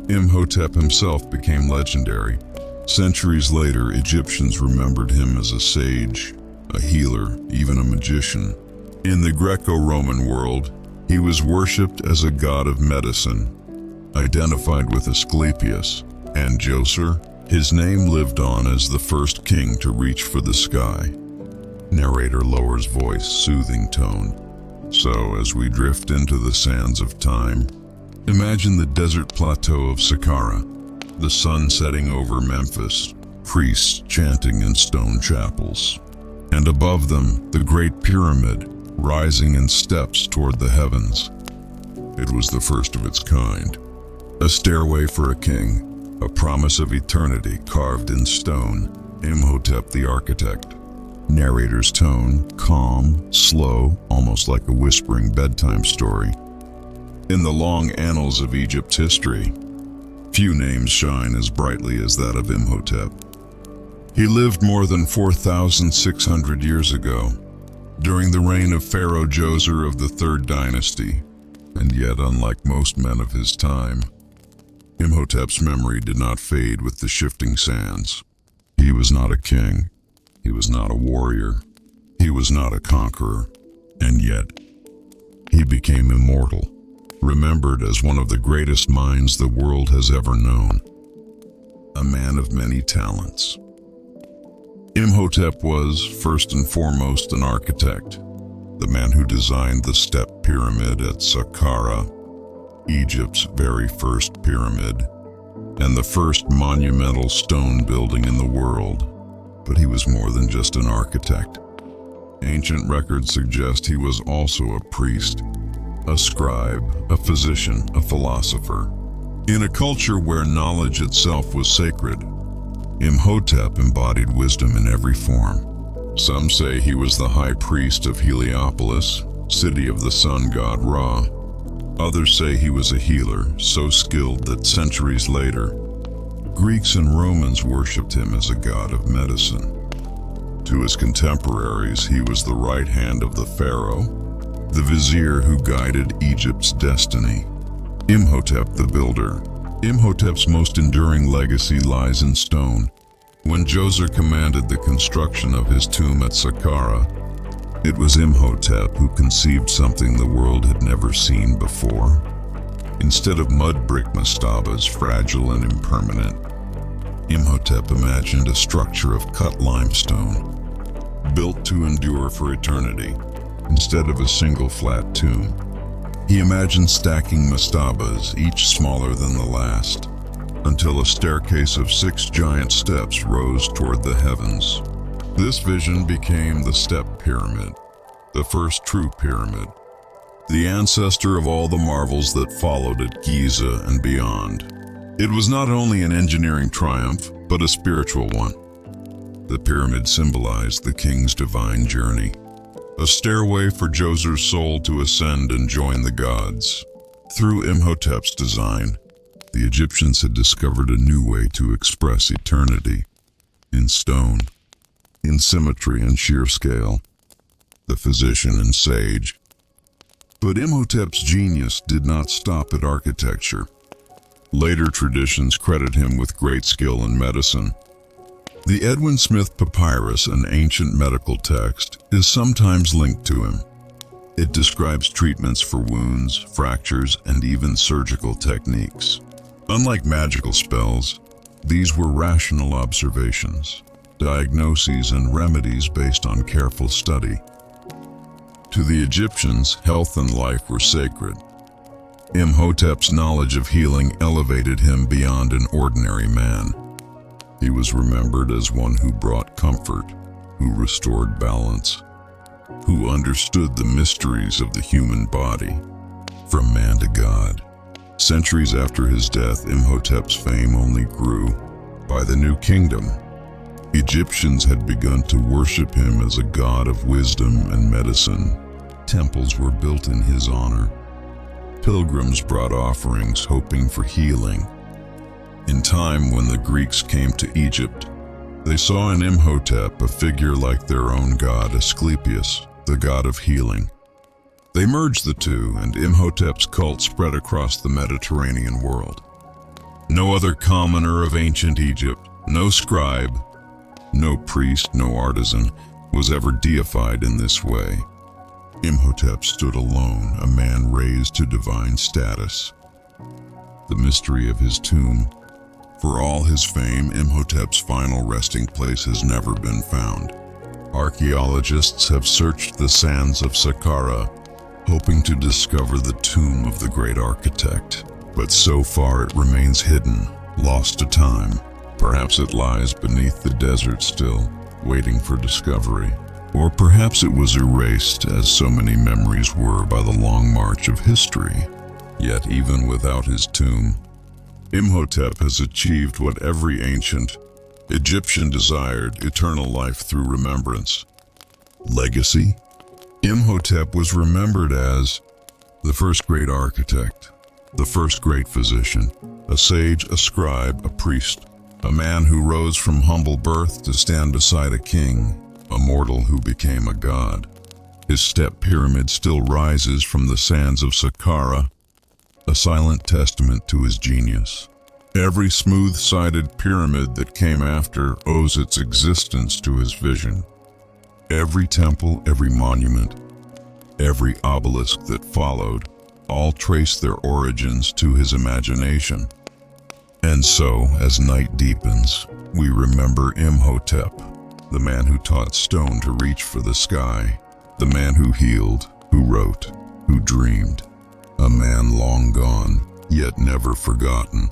Imhotep himself became legendary. Centuries later, Egyptians remembered him as a sage, a healer, even a magician. In the Greco-Roman world, he was worshipped as a god of medicine, identified with Asclepius and Djoser. His name lived on as the first king to reach for the sky. Narrator lowers voice, soothing tone. So, as we drift into the sands of time, imagine the desert plateau of Saqqara, the sun setting over Memphis, priests chanting in stone chapels, and above them, the Great Pyramid, rising in steps toward the heavens. It was the first of its kind, a stairway for a king, a promise of eternity carved in stone. Imhotep the architect. Narrator's tone, calm, slow, almost like a whispering bedtime story. In the long annals of Egypt's history, few names shine as brightly as that of Imhotep. He lived more than 4,600 years ago, during the reign of Pharaoh Djoser of the Third Dynasty, and yet, unlike most men of his time, Imhotep's memory did not fade with the shifting sands. He was not a king. He was not a warrior. He was not a conqueror. And yet, he became immortal, remembered as one of the greatest minds the world has ever known. A man of many talents. Imhotep was, first and foremost, an architect, the man who designed the step pyramid at Saqqara, Egypt's very first pyramid, and the first monumental stone building in the world. But he was more than just an architect. Ancient records suggest he was also a priest, a scribe, a physician, a philosopher. In a culture where knowledge itself was sacred, Imhotep embodied wisdom in every form. Some say he was the high priest of Heliopolis, city of the sun god Ra. Others say he was a healer, so skilled that centuries later, Greeks and Romans worshipped him as a god of medicine. To his contemporaries, he was the right hand of the pharaoh, the vizier who guided Egypt's destiny. Imhotep the builder. Imhotep's most enduring legacy lies in stone. When Djoser commanded the construction of his tomb at Saqqara, it was Imhotep who conceived something the world had never seen before. Instead of mud brick mastabas, fragile and impermanent, Imhotep imagined a structure of cut limestone, built to endure for eternity, instead of a single flat tomb. He imagined stacking mastabas, each smaller than the last, until a staircase of 6 giant steps rose toward the heavens. This vision became the Step Pyramid, the first true pyramid, the ancestor of all the marvels that followed at Giza and beyond. It was not only an engineering triumph, but a spiritual one. The pyramid symbolized the king's divine journey, a stairway for Djoser's soul to ascend and join the gods. Through Imhotep's design, the Egyptians had discovered a new way to express eternity, in stone, in symmetry and sheer scale, the physician and sage. But Imhotep's genius did not stop at architecture. Later traditions credit him with great skill in medicine. The Edwin Smith Papyrus, an ancient medical text, is sometimes linked to him. It describes treatments for wounds, fractures, and even surgical techniques. Unlike magical spells, these were rational observations, diagnoses, and remedies based on careful study. To the Egyptians, health and life were sacred. Imhotep's knowledge of healing elevated him beyond an ordinary man. He was remembered as one who brought comfort, who restored balance, who understood the mysteries of the human body, from man to God. Centuries after his death, Imhotep's fame only grew. By the New Kingdom, Egyptians had begun to worship him as a god of wisdom and medicine. Temples were built in his honor. Pilgrims brought offerings hoping for healing. In time when the Greeks came to Egypt, they saw in Imhotep a figure like their own god Asclepius, the god of healing. They merged the two, and Imhotep's cult spread across the Mediterranean world. No other commoner of ancient Egypt, no scribe, no priest, no artisan, was ever deified in this way. Imhotep stood alone, a man raised to divine status. The mystery of his tomb. For all his fame, Imhotep's final resting place has never been found. Archaeologists have searched the sands of Saqqara, hoping to discover the tomb of the great architect. But so far it remains hidden, lost to time. Perhaps it lies beneath the desert still, waiting for discovery. Or perhaps it was erased, as so many memories were, by the long march of history. Yet even without his tomb, Imhotep has achieved what every ancient Egyptian desired: eternal life through remembrance. Legacy? Imhotep was remembered as the first great architect, the first great physician, a sage, a scribe, a priest, a man who rose from humble birth to stand beside a king, a mortal who became a god. His step pyramid still rises from the sands of Saqqara, a silent testament to his genius. Every smooth-sided pyramid that came after owes its existence to his vision. Every temple, every monument, every obelisk that followed, all trace their origins to his imagination. And so, as night deepens, we remember Imhotep, the man who taught stone to reach for the sky, the man who healed, who wrote, who dreamed. A man long gone, yet never forgotten.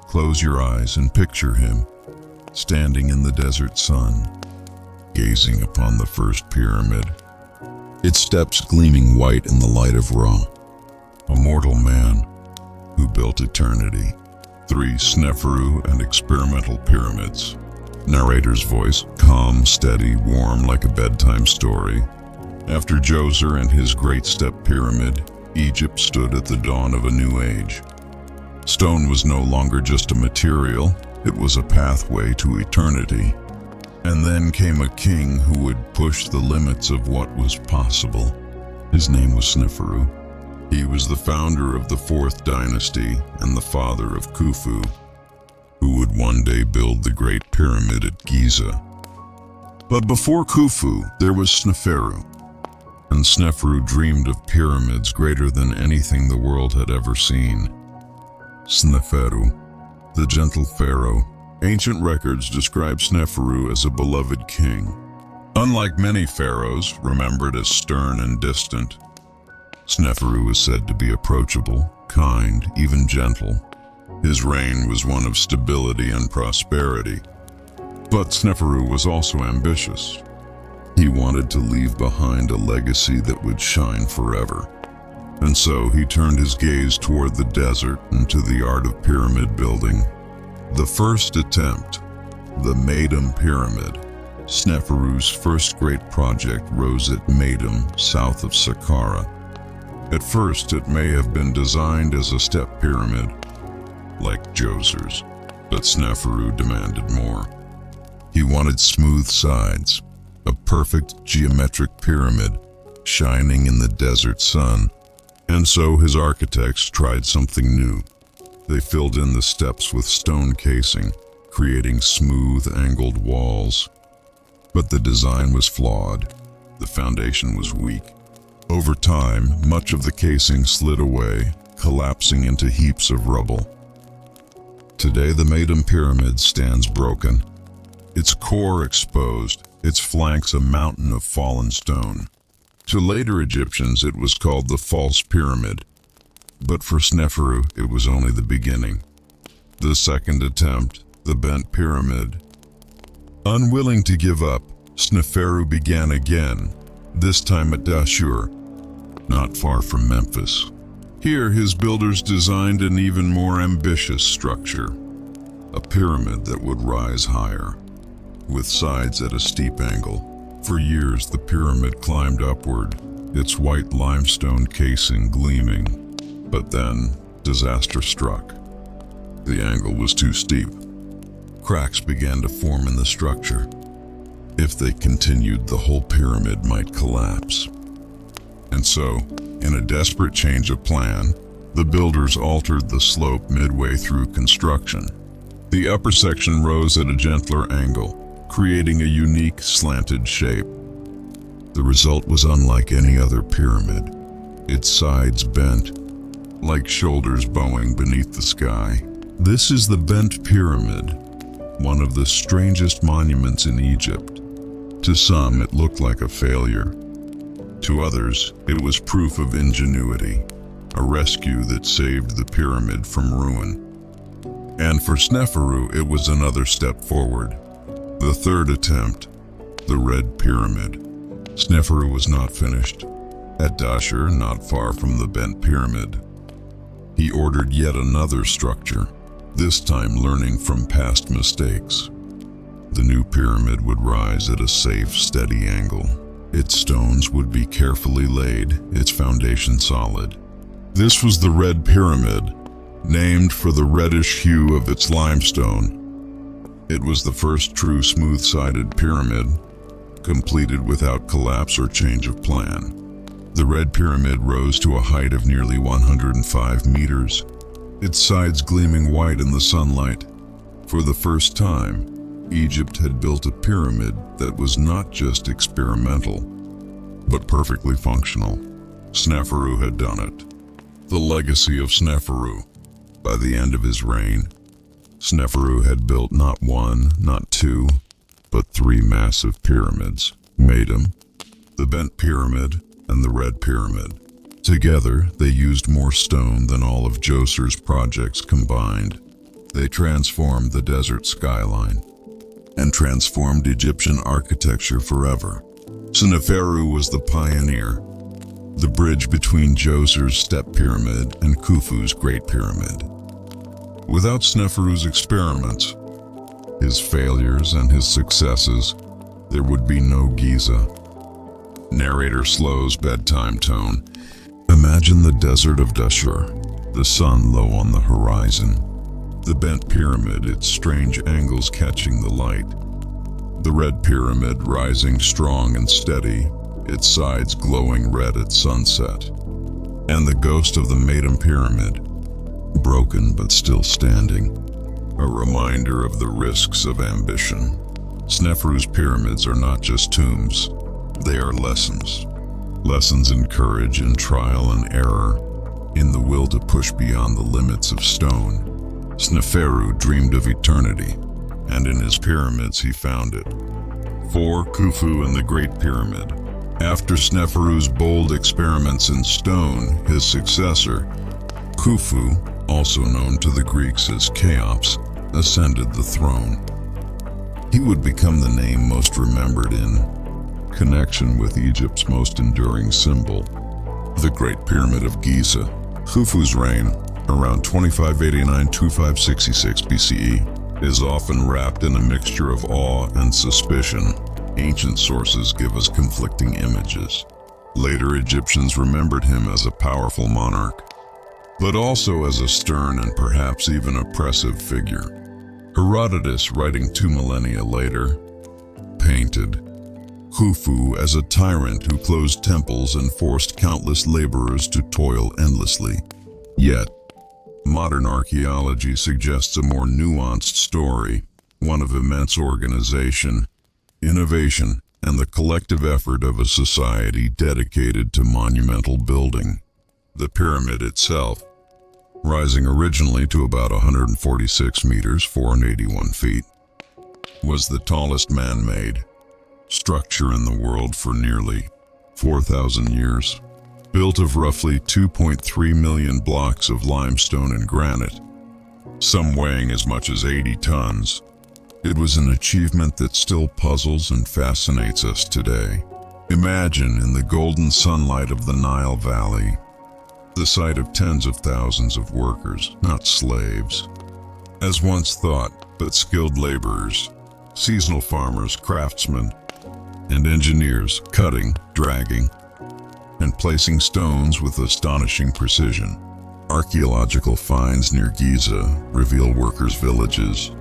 Close your eyes and picture him, standing in the desert sun, gazing upon the first pyramid, its steps gleaming white in the light of Ra. A mortal man who built eternity. 3 Sneferu and experimental pyramids. Narrator's voice, calm, steady, warm like a bedtime story. After Djoser and his great step pyramid, Egypt stood at the dawn of a new age. Stone was no longer just a material, it was a pathway to eternity. And then came a king who would push the limits of what was possible. His name was Sneferu. He was the founder of the 4th dynasty and the father of Khufu, who would one day build the Great Pyramid at Giza. But before Khufu, there was Sneferu. And Sneferu dreamed of pyramids greater than anything the world had ever seen. Sneferu, the gentle pharaoh. Ancient records describe Sneferu as a beloved king. Unlike many pharaohs, remembered as stern and distant, Sneferu is said to be approachable, kind, even gentle. His reign was one of stability and prosperity. But Sneferu was also ambitious. He wanted to leave behind a legacy that would shine forever. And so he turned his gaze toward the desert and to the art of pyramid building. The first attempt, the Meidum Pyramid, Sneferu's first great project, rose at Meidum, south of Saqqara. At first, it may have been designed as a step pyramid, like Djoser's, but Sneferu demanded more. He wanted smooth sides, a perfect geometric pyramid, shining in the desert sun. And so his architects tried something new. They filled in the steps with stone casing, creating smooth, angled walls. But the design was flawed. The foundation was weak. Over time, much of the casing slid away, collapsing into heaps of rubble. Today, the Meidum Pyramid stands broken, its core exposed, its flanks a mountain of fallen stone. To later Egyptians, it was called the False Pyramid. But for Sneferu, it was only the beginning. The second attempt, the Bent Pyramid. Unwilling to give up, Sneferu began again, this time at Djoser, not far from Memphis. Here, his builders designed an even more ambitious structure, a pyramid that would rise higher, with sides at a steep angle. For years, the pyramid climbed upward, its white limestone casing gleaming. But then, disaster struck. The angle was too steep. Cracks began to form in the structure. If they continued, the whole pyramid might collapse. And so, in a desperate change of plan, the builders altered the slope midway through construction. The upper section rose at a gentler angle, creating a unique slanted shape. The result was unlike any other pyramid. Its sides bent, like shoulders bowing beneath the sky. This is the bent pyramid, one of the strangest monuments in Egypt. To some, it looked like a failure. To others, it was proof of ingenuity, a rescue that saved the pyramid from ruin. And for Sneferu, it was another step forward. The third attempt, the Red Pyramid. Sneferu was not finished. At Djoser, not far from the bent pyramid, he ordered yet another structure, this time learning from past mistakes. The new pyramid would rise at a safe, steady angle. Its stones would be carefully laid, its foundation solid. This was the Red Pyramid, named for the reddish hue of its limestone. It was the first true smooth-sided pyramid, completed without collapse or change of plan. The Red Pyramid rose to a height of nearly 105 meters, its sides gleaming white in the sunlight. For the first time, Egypt had built a pyramid that was not just experimental, but perfectly functional. Sneferu had done it. The legacy of Sneferu. By the end of his reign, Sneferu had built not one, not two, but three massive pyramids: Medem, the Bent Pyramid, and the Red Pyramid. Together, they used more stone than all of Djoser's projects combined. They transformed the desert skyline and transformed Egyptian architecture forever. Sneferu was the pioneer, the bridge between Djoser's Step Pyramid and Khufu's Great Pyramid. Without Sneferu's experiments, his failures and his successes, there would be no Giza. Narrator slows bedtime tone. Imagine the desert of Djoser, the sun low on the horizon. The bent pyramid, its strange angles catching the light. The Red Pyramid rising strong and steady, its sides glowing red at sunset. And the ghost of the Medem Pyramid, broken but still standing, a reminder of the risks of ambition. Sneferu's pyramids are not just tombs, they are lessons. Lessons in courage, in trial and error, in the will to push beyond the limits of stone. Sneferu dreamed of eternity, and in his pyramids he found it. For Khufu and the Great Pyramid. After Sneferu's bold experiments in stone, his successor, Khufu, also known to the Greeks as Cheops, ascended the throne. He would become the name most remembered in connection with Egypt's most enduring symbol, the Great Pyramid of Giza. Khufu's reign, around 2589–2566 BCE, is often wrapped in a mixture of awe and suspicion. Ancient sources give us conflicting images. Later Egyptians remembered him as a powerful monarch, but also as a stern and perhaps even oppressive figure. Herodotus, writing 2 millennia later, painted Khufu as a tyrant who closed temples and forced countless laborers to toil endlessly. Yet, modern archaeology suggests a more nuanced story, one of immense organization, innovation, and the collective effort of a society dedicated to monumental building. The pyramid itself, rising originally to about 146 meters, 481 feet, was the tallest man-made structure in the world for nearly 4,000 years. Built of roughly 2.3 million blocks of limestone and granite, some weighing as much as 80 tons, it was an achievement that still puzzles and fascinates us today. Imagine, in the golden sunlight of the Nile Valley, the sight of tens of thousands of workers, not slaves, as once thought, but skilled laborers, seasonal farmers, craftsmen, and engineers cutting, dragging, and placing stones with astonishing precision. Archaeological finds near Giza reveal workers' villages,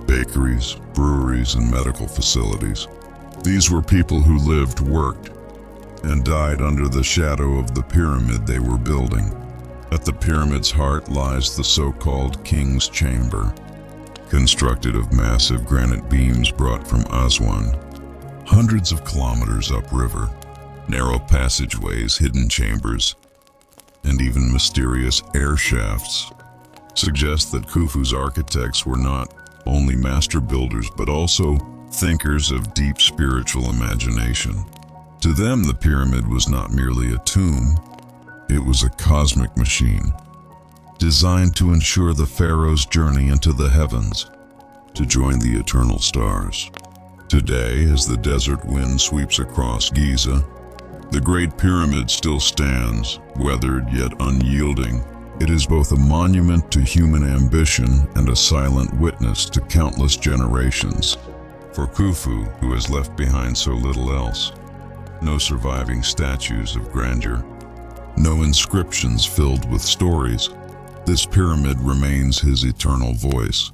bakeries, breweries, and medical facilities. These were people who lived, worked, and died under the shadow of the pyramid they were building. At the pyramid's heart lies the so-called King's Chamber, constructed of massive granite beams brought from Aswan, hundreds of kilometers upriver. Narrow passageways, hidden chambers, and even mysterious air shafts suggest that Khufu's architects were not only master builders but also thinkers of deep spiritual imagination. To them, the pyramid was not merely a tomb, it was a cosmic machine, designed to ensure the pharaoh's journey into the heavens, to join the eternal stars. Today, as the desert wind sweeps across Giza, the Great Pyramid still stands, weathered yet unyielding. It is both a monument to human ambition and a silent witness to countless generations. For Khufu, who has left behind so little else, no surviving statues of grandeur, no inscriptions filled with stories, this pyramid remains his eternal voice,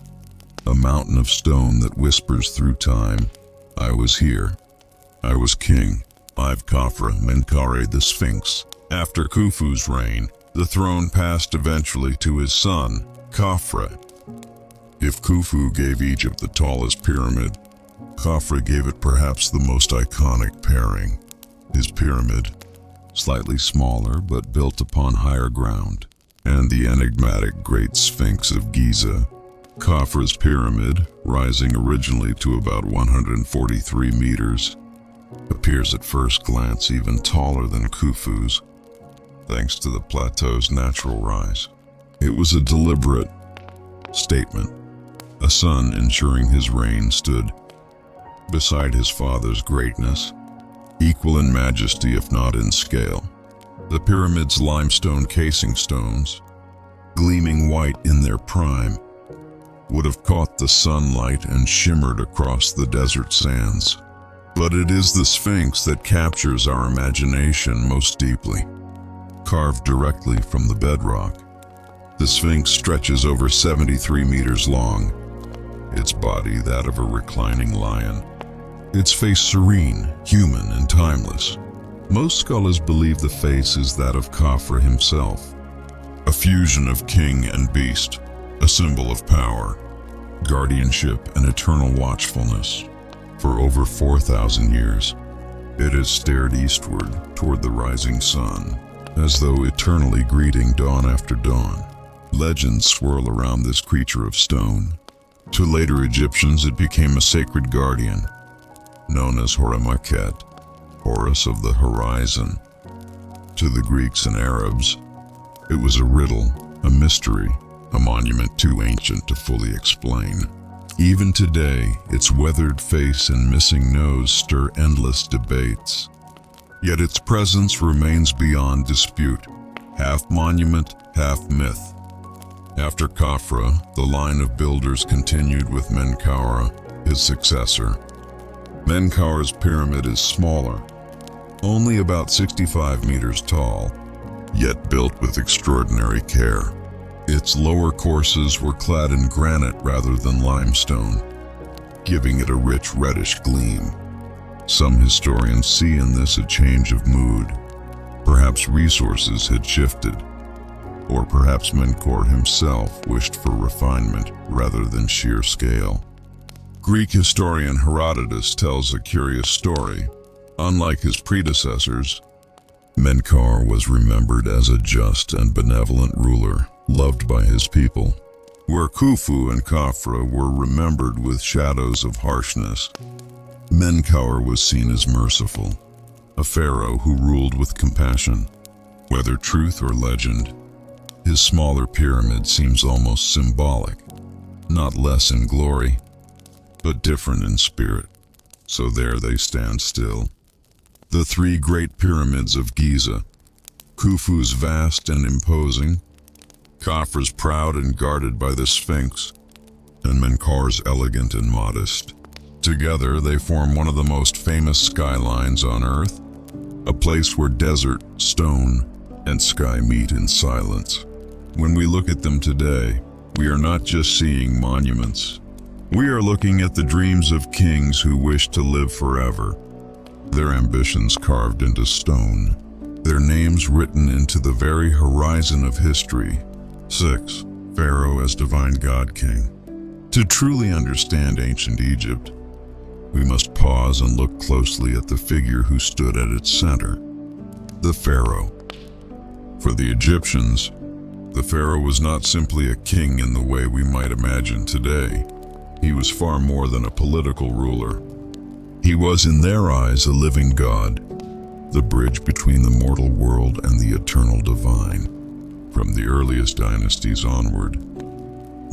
a mountain of stone that whispers through time, "I was here. I was king." I've Khafra Menkaure the Sphinx. After Khufu's reign, the throne passed eventually to his son, Khafra. If Khufu gave Egypt the tallest pyramid, Khafra gave it perhaps the most iconic pairing. His pyramid, slightly smaller but built upon higher ground, and the enigmatic Great Sphinx of Giza. Khafra's pyramid, rising originally to about 143 meters, appears at first glance even taller than Khufu's, thanks to the plateau's natural rise. It was a deliberate statement. A son ensuring his reign stood beside his father's greatness, equal in majesty if not in scale. The pyramid's limestone casing stones, gleaming white in their prime, would have caught the sunlight and shimmered across the desert sands. But it is the Sphinx that captures our imagination most deeply. Carved directly from the bedrock, the Sphinx stretches over 73 meters long, its body that of a reclining lion, its face serene, human, and timeless. Most scholars believe the face is that of Khafra himself, a fusion of king and beast, a symbol of power, guardianship, and eternal watchfulness. For over 4,000 years, it has stared eastward toward the rising sun, as though eternally greeting dawn after dawn. Legends swirl around this creature of stone. To later Egyptians, it became a sacred guardian, known as Horemakhet, Horus of the horizon. To the Greeks and Arabs, it was a riddle, a mystery, a monument too ancient to fully explain. Even today, its weathered face and missing nose stir endless debates. Yet its presence remains beyond dispute, half monument, half myth. After Khafra, the line of builders continued with Menkaure, his successor. Menkaure's pyramid is smaller, only about 65 meters tall, yet built with extraordinary care. Its lower courses were clad in granite rather than limestone, giving it a rich reddish gleam. Some historians see in this a change of mood. Perhaps resources had shifted, or perhaps Menkaure himself wished for refinement rather than sheer scale. Greek historian Herodotus tells a curious story. Unlike his predecessors, Menkaure was remembered as a just and benevolent ruler, loved by his people, where Khufu and Khafra were remembered with shadows of harshness. Menkaure was seen as merciful, a pharaoh who ruled with compassion. Whether truth or legend, his smaller pyramid seems almost symbolic, not less in glory, but different in spirit. So there they stand still. The three great pyramids of Giza, Khufu's vast and imposing, Khafra's proud and guarded by the Sphinx, and Menkaure's elegant and modest. Together they form one of the most famous skylines on Earth, a place where desert, stone, and sky meet in silence. When we look at them today, we are not just seeing monuments. We are looking at the dreams of kings who wished to live forever, their ambitions carved into stone, their names written into the very horizon of history. 6. Pharaoh as divine god king. To truly understand ancient Egypt, we must pause and look closely at the figure who stood at its center, the pharaoh. For the Egyptians, the pharaoh was not simply a king in the way we might imagine today. He was far more than a political ruler. He was, in their eyes, a living god, the bridge between the mortal world and the eternal divine. From the earliest dynasties onward,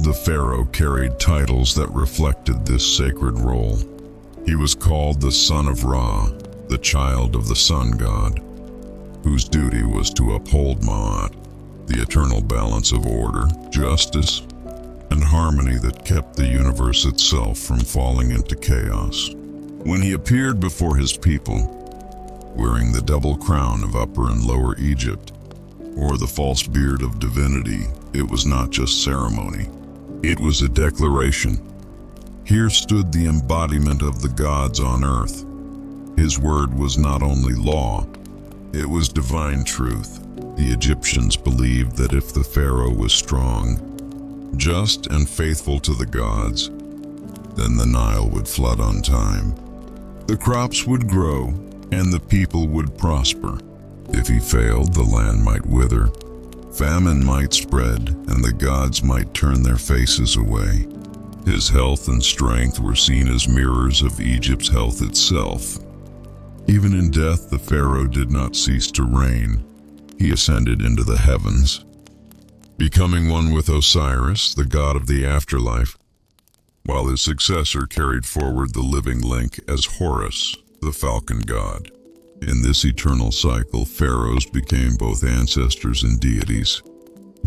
the pharaoh carried titles that reflected this sacred role. He was called the son of Ra, the child of the sun god, whose duty was to uphold Ma'at, the eternal balance of order, justice, and harmony that kept the universe itself from falling into chaos. When he appeared before his people, wearing the double crown of Upper and Lower Egypt, or the false beard of divinity, it was not just ceremony. It was a declaration. Here stood the embodiment of the gods on earth. His word was not only law, it was divine truth. The Egyptians believed that if the pharaoh was strong, just and faithful to the gods, then the Nile would flood on time. The crops would grow, and the people would prosper. If he failed, the land might wither, famine might spread, and the gods might turn their faces away. His health and strength were seen as mirrors of Egypt's health itself. Even in death, the pharaoh did not cease to reign. He ascended into the heavens, becoming one with Osiris, the god of the afterlife, while his successor carried forward the living link as Horus, the falcon god. In this eternal cycle, pharaohs became both ancestors and deities,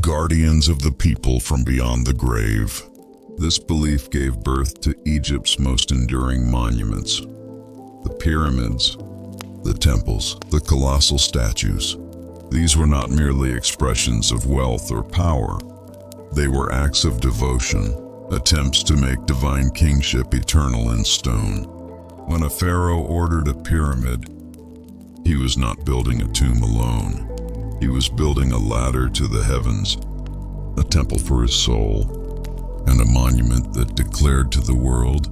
guardians of the people from beyond the grave. This belief gave birth to Egypt's most enduring monuments: the pyramids, the temples, the colossal statues. These were not merely expressions of wealth or power. They were acts of devotion, attempts to make divine kingship eternal in stone. When a pharaoh ordered a pyramid, he was not building a tomb alone. He was building a ladder to the heavens, a temple for his soul, and a monument that declared to the world,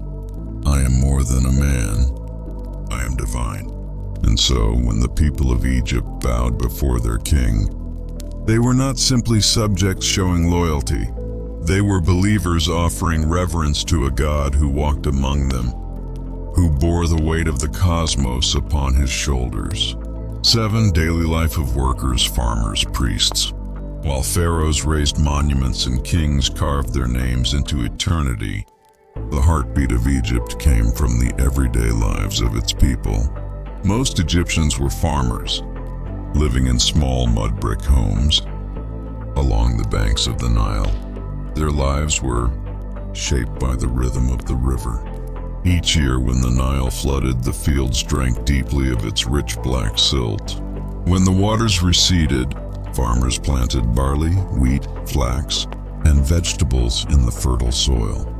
"I am more than a man, I am divine." And so, when the people of Egypt bowed before their king, they were not simply subjects showing loyalty. They were believers offering reverence to a God who walked among them, who bore the weight of the cosmos upon his shoulders. 7. Daily life of workers, farmers, priests. While pharaohs raised monuments and kings carved their names into eternity, the heartbeat of Egypt came from the everyday lives of its people. Most Egyptians were farmers, living in small mud brick homes along the banks of the Nile. Their lives were shaped by the rhythm of the river. Each year when the Nile flooded, the fields drank deeply of its rich black silt. When the waters receded, farmers planted barley, wheat, flax, and vegetables in the fertile soil.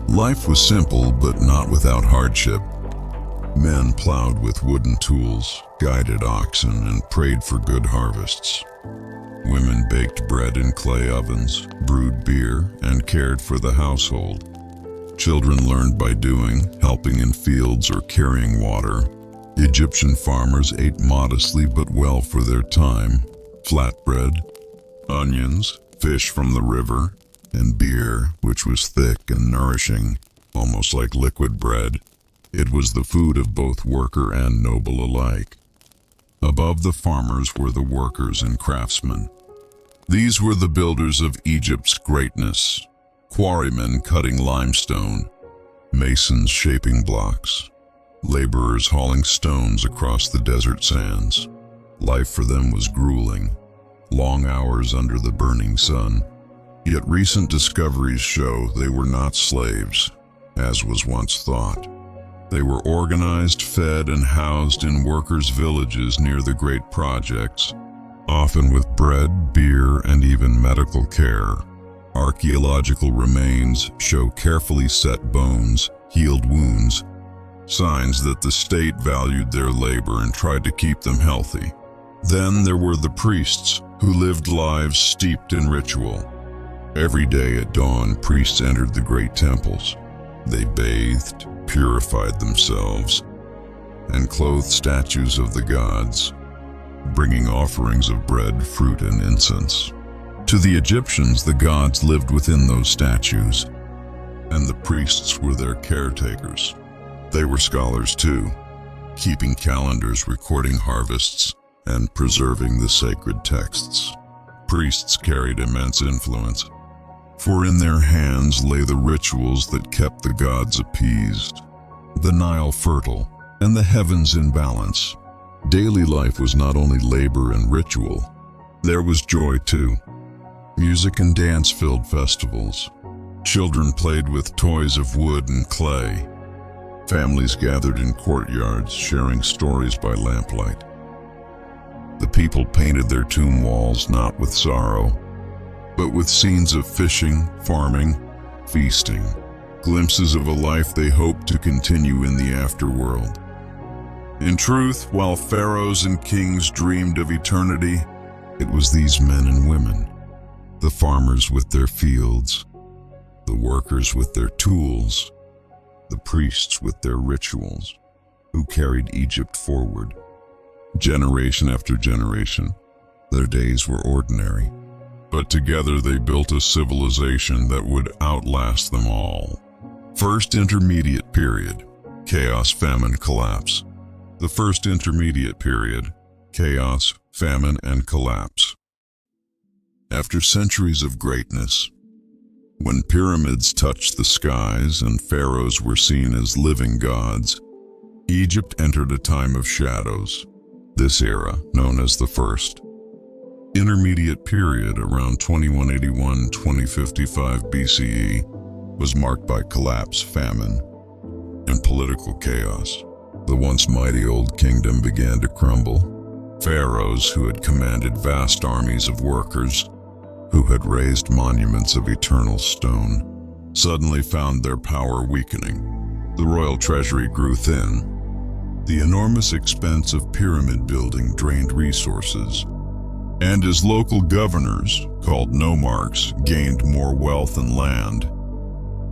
Life was simple, but not without hardship. Men plowed with wooden tools, guided oxen, and prayed for good harvests. Women baked bread in clay ovens, brewed beer, and cared for the household. Children learned by doing, helping in fields or carrying water. Egyptian farmers ate modestly but well for their time. Flatbread, onions, fish from the river, and beer, which was thick and nourishing, almost like liquid bread. It was the food of both worker and noble alike. Above the farmers were the workers and craftsmen. These were the builders of Egypt's greatness: quarrymen cutting limestone, masons shaping blocks, laborers hauling stones across the desert sands. Life for them was grueling, long hours under the burning sun. Yet recent discoveries show they were not slaves, as was once thought. They were organized, fed, and housed in workers' villages near the great projects, often with bread, beer, and even medical care. Archaeological remains show carefully set bones, healed wounds, signs that the state valued their labor and tried to keep them healthy. Then there were the priests, who lived lives steeped in ritual. Every day at dawn, priests entered the great temples. They bathed, purified themselves, and clothed statues of the gods, bringing offerings of bread, fruit, and incense. To the Egyptians, the gods lived within those statues, and the priests were their caretakers. They were scholars too, keeping calendars, recording harvests, and preserving the sacred texts. Priests carried immense influence, for in their hands lay the rituals that kept the gods appeased, the Nile fertile, and the heavens in balance. Daily life was not only labor and ritual, there was joy too. Music and dance filled festivals. Children played with toys of wood and clay. Families gathered in courtyards, sharing stories by lamplight. The people painted their tomb walls not with sorrow, but with scenes of fishing, farming, feasting, glimpses of a life they hoped to continue in the afterworld. In truth, while pharaohs and kings dreamed of eternity, it was these men and women, the farmers with their fields, the workers with their tools, the priests with their rituals, who carried Egypt forward. Generation after generation, their days were ordinary, but together they built a civilization that would outlast them all. First intermediate period, chaos, famine, collapse. The first intermediate period, chaos, famine, and collapse. After centuries of greatness, when pyramids touched the skies and pharaohs were seen as living gods, Egypt entered a time of shadows. This era, known as the First Intermediate Period around 2181-2055 BCE, was marked by collapse, famine, and political chaos. The once mighty old kingdom began to crumble. Pharaohs who had commanded vast armies of workers, who had raised monuments of eternal stone, suddenly found their power weakening. The royal treasury grew thin. The enormous expense of pyramid building drained resources, and as local governors, called nomarchs, gained more wealth and land,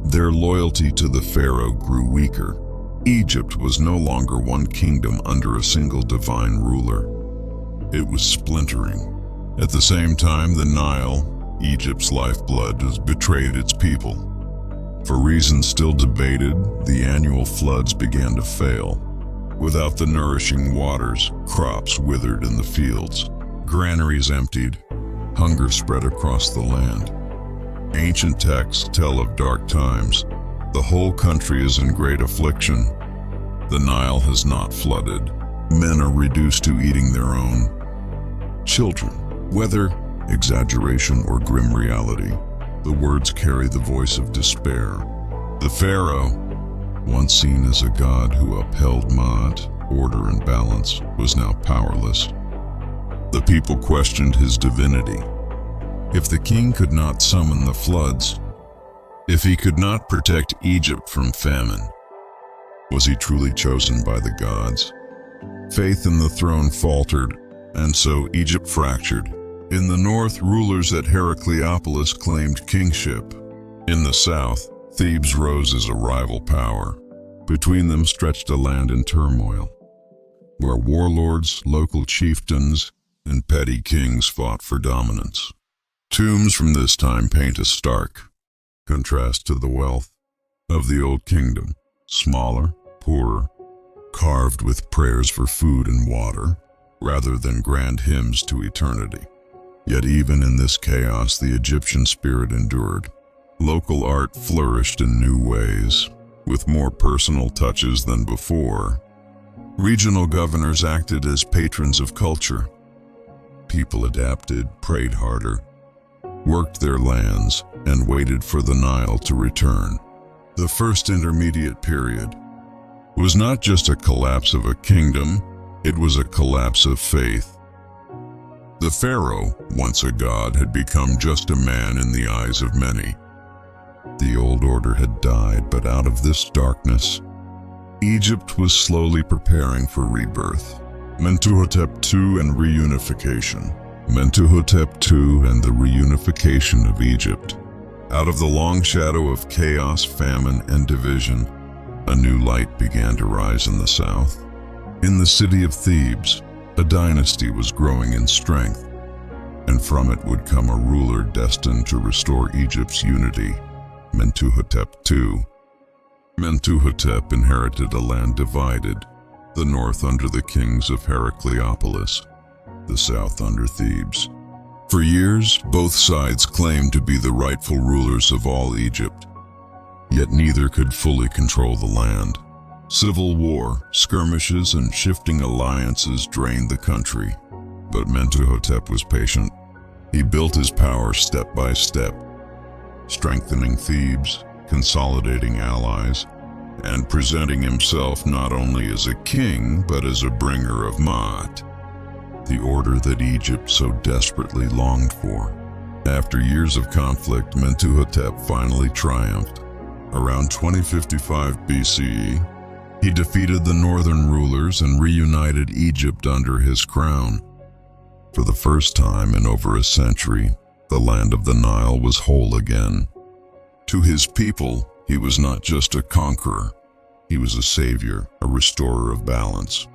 their loyalty to the pharaoh grew weaker. Egypt was no longer one kingdom under a single divine ruler. It was splintering. At the same time, the Nile, Egypt's lifeblood, has betrayed its people. For reasons still debated, the annual floods began to fail. Without the nourishing waters, crops withered in the fields, granaries emptied, hunger spread across the land. Ancient texts tell of dark times. The whole country is in great affliction. The Nile has not flooded. Men are reduced to eating their own children. Whether exaggeration or grim reality, the words carry the voice of despair. The pharaoh, once seen as a god who upheld Ma'at, order and balance, was now powerless. The people questioned his divinity. If the king could not summon the floods, if he could not protect Egypt from famine, was he truly chosen by the gods? Faith in the throne faltered, and so Egypt fractured. In the north, rulers at Heracleopolis claimed kingship. In the south, Thebes rose as a rival power. Between them stretched a land in turmoil, where warlords, local chieftains, and petty kings fought for dominance. Tombs from this time paint a stark contrast to the wealth of the old kingdom. Smaller, poorer, carved with prayers for food and water, rather than grand hymns to eternity. Yet even in this chaos, the Egyptian spirit endured. Local art flourished in new ways, with more personal touches than before. Regional governors acted as patrons of culture. People adapted, prayed harder, worked their lands, and waited for the Nile to return. The first intermediate period was not just a collapse of a kingdom, it was a collapse of faith. The pharaoh, once a god, had become just a man in the eyes of many. The old order had died, but out of this darkness, Egypt was slowly preparing for rebirth. Mentuhotep II and Reunification. Mentuhotep II and the Reunification of Egypt. Out of the long shadow of chaos, famine, and division, a new light began to rise in the south. In the city of Thebes, a dynasty was growing in strength, and from it would come a ruler destined to restore Egypt's unity, Mentuhotep II. Mentuhotep inherited a land divided, the north under the kings of Heracleopolis, the south under Thebes. For years, both sides claimed to be the rightful rulers of all Egypt, yet neither could fully control the land. Civil war, skirmishes, and shifting alliances drained the country, but Mentuhotep was patient. He built his power step by step, strengthening Thebes, consolidating allies, and presenting himself not only as a king, but as a bringer of Maat, the order that Egypt so desperately longed for. After years of conflict, Mentuhotep finally triumphed. Around 2055 BCE, he defeated the northern rulers and reunited Egypt under his crown. For the first time in over a century, the land of the Nile was whole again. To his people, he was not just a conqueror. He was a savior, a restorer of balance.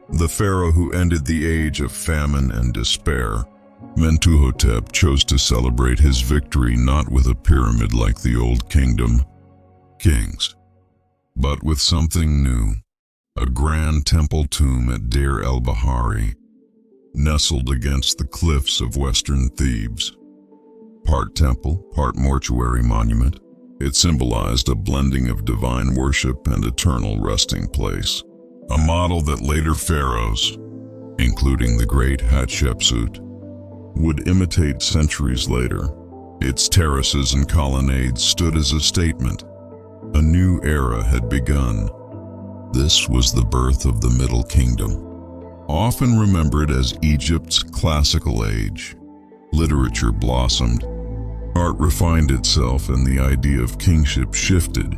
The pharaoh who ended the age of famine and despair, Mentuhotep chose to celebrate his victory not with a pyramid like the old kings, but with something new, a grand temple tomb at Deir el-Bahari, nestled against the cliffs of western Thebes. Part temple, part mortuary monument, it symbolized a blending of divine worship and eternal resting place. A model that later pharaohs, including the great Hatshepsut, would imitate centuries later. Its terraces and colonnades stood as a statement. A new era had begun. This was the birth of the Middle Kingdom. Often remembered as Egypt's classical age, literature blossomed, art refined itself, and the idea of kingship shifted.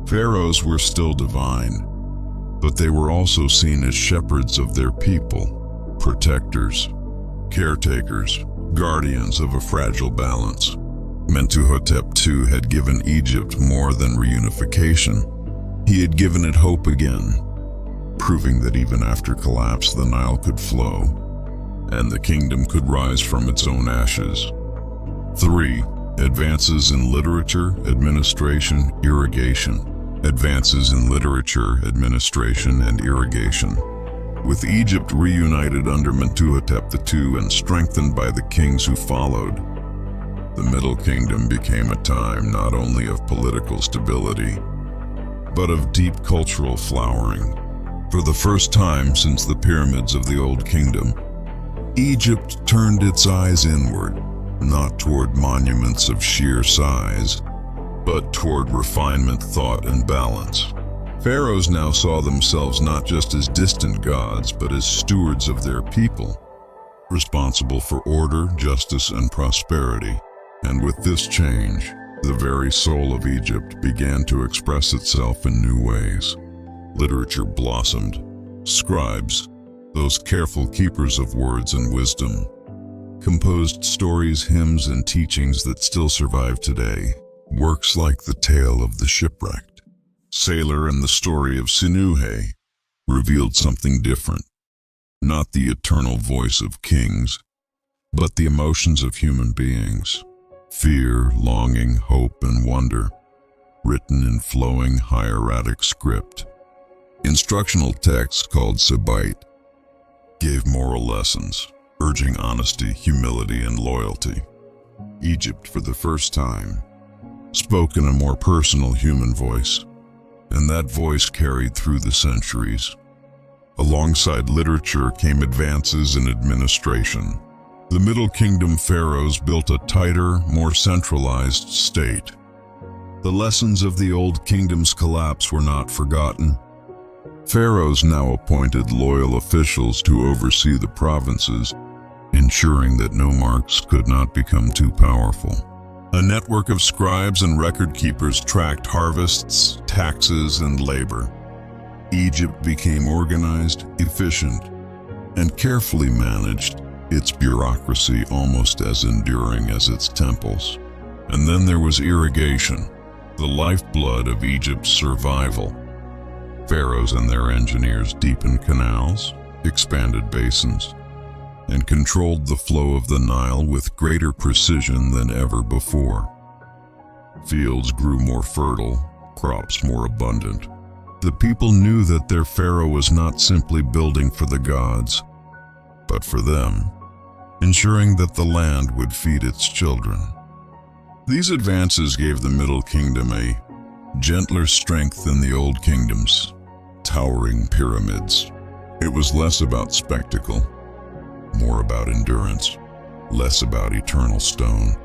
Pharaohs were still divine, but they were also seen as shepherds of their people, protectors, caretakers, guardians of a fragile balance. Mentuhotep II had given Egypt more than reunification. He had given it hope again, proving that even after collapse the Nile could flow, and the kingdom could rise from its own ashes. 3. Advances in literature, administration, irrigation. Advances in literature, administration, and irrigation. With Egypt reunited under Mentuhotep II and strengthened by the kings who followed, the Middle Kingdom became a time not only of political stability, but of deep cultural flowering. For the first time since the pyramids of the Old Kingdom, Egypt turned its eyes inward, not toward monuments of sheer size, but toward refinement, thought, and balance. Pharaohs now saw themselves not just as distant gods, but as stewards of their people, responsible for order, justice, and prosperity. And with this change, the very soul of Egypt began to express itself in new ways. Literature blossomed. Scribes, those careful keepers of words and wisdom, composed stories, hymns, and teachings that still survive today. Works like The Tale of the Shipwrecked, Sailor, and the story of Sinuhe revealed something different. Not the eternal voice of kings, but the emotions of human beings. Fear, longing, hope, and wonder, written in flowing hieratic script. Instructional texts called Sabait gave moral lessons, urging honesty, humility, and loyalty. Egypt, for the first time, spoke in a more personal human voice, and that voice carried through the centuries. Alongside literature came advances in administration. The Middle Kingdom pharaohs built a tighter, more centralized state. The lessons of the Old Kingdom's collapse were not forgotten. Pharaohs now appointed loyal officials to oversee the provinces, ensuring ensuring that nomarchs could not become too powerful. A network of scribes and record keepers tracked harvests, taxes, and labor. Egypt became organized, efficient, and carefully managed, its bureaucracy almost as enduring as its temples. And then there was irrigation, the lifeblood of Egypt's survival. Pharaohs and their engineers deepened canals, expanded basins, and controlled the flow of the Nile with greater precision than ever before. Fields grew more fertile, crops more abundant. The people knew that their pharaoh was not simply building for the gods, but for them, ensuring that the land would feed its children. These advances gave the Middle Kingdom a gentler strength than the Old Kingdom's towering pyramids. It was less about spectacle, more about endurance, less about eternal stone,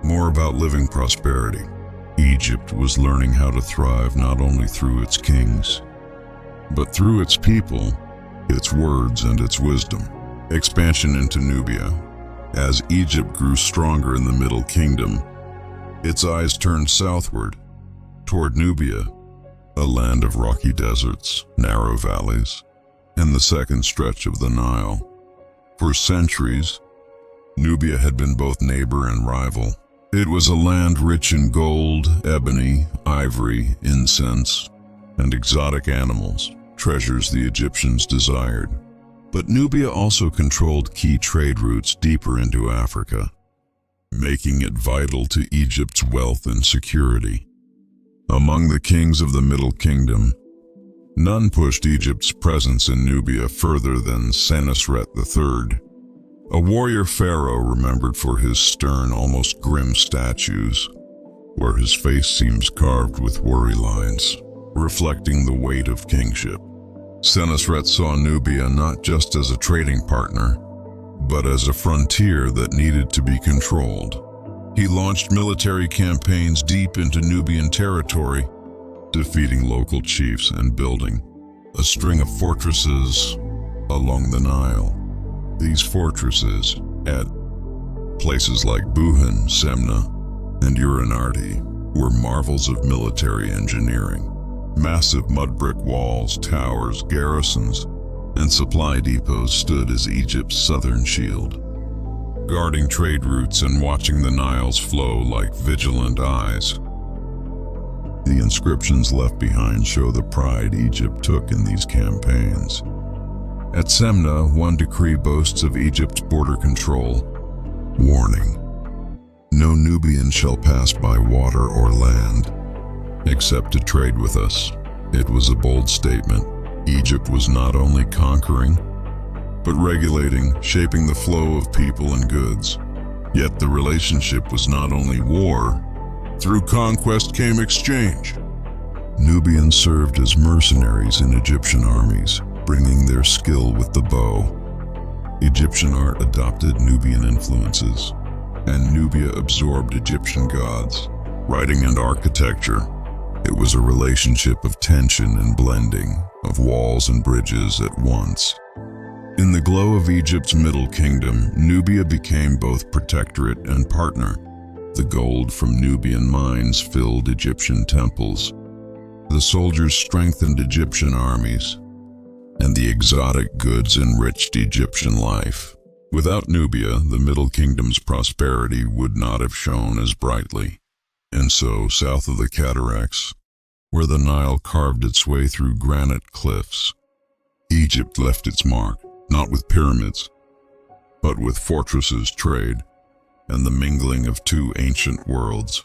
more about living prosperity. Egypt was learning how to thrive not only through its kings, but through its people, its words, and its wisdom. Expansion into Nubia. As Egypt grew stronger in the Middle Kingdom, its eyes turned southward, toward Nubia, a land of rocky deserts, narrow valleys, and the second stretch of the Nile. For centuries, Nubia had been both neighbor and rival. It was a land rich in gold, ebony, ivory, incense, and exotic animals, treasures the Egyptians desired. But Nubia also controlled key trade routes deeper into Africa, making it vital to Egypt's wealth and security. Among the kings of the Middle Kingdom, none pushed Egypt's presence in Nubia further than Senusret III, a warrior pharaoh remembered for his stern, almost grim statues, where his face seems carved with worry lines, reflecting the weight of kingship. Senusret saw Nubia not just as a trading partner, but as a frontier that needed to be controlled. He launched military campaigns deep into Nubian territory, defeating local chiefs and building a string of fortresses along the Nile. These fortresses, at places like Buhan, Semna, and Urinarti, were marvels of military engineering. Massive mud brick walls, towers, garrisons, and supply depots stood as Egypt's southern shield, guarding trade routes and watching the Nile's flow like vigilant eyes. The inscriptions left behind show the pride Egypt took in these campaigns. At Semna, one decree boasts of Egypt's border control. Warning: no Nubian shall pass by water or land, except to trade with us. It was a bold statement. Egypt was not only conquering, but regulating, shaping the flow of people and goods. Yet the relationship was not only war. Through conquest came exchange. Nubians served as mercenaries in Egyptian armies, bringing their skill with the bow. Egyptian art adopted Nubian influences, and Nubia absorbed Egyptian gods, writing and architecture. It was a relationship of tension and blending, of walls and bridges at once. In the glow of Egypt's Middle Kingdom, Nubia became both protectorate and partner. The gold from Nubian mines filled Egyptian temples. The soldiers strengthened Egyptian armies, and the exotic goods enriched Egyptian life. Without Nubia, the Middle Kingdom's prosperity would not have shone as brightly. And so, south of the cataracts, where the Nile carved its way through granite cliffs, Egypt left its mark, not with pyramids, but with fortresses, trade, and the mingling of two ancient worlds.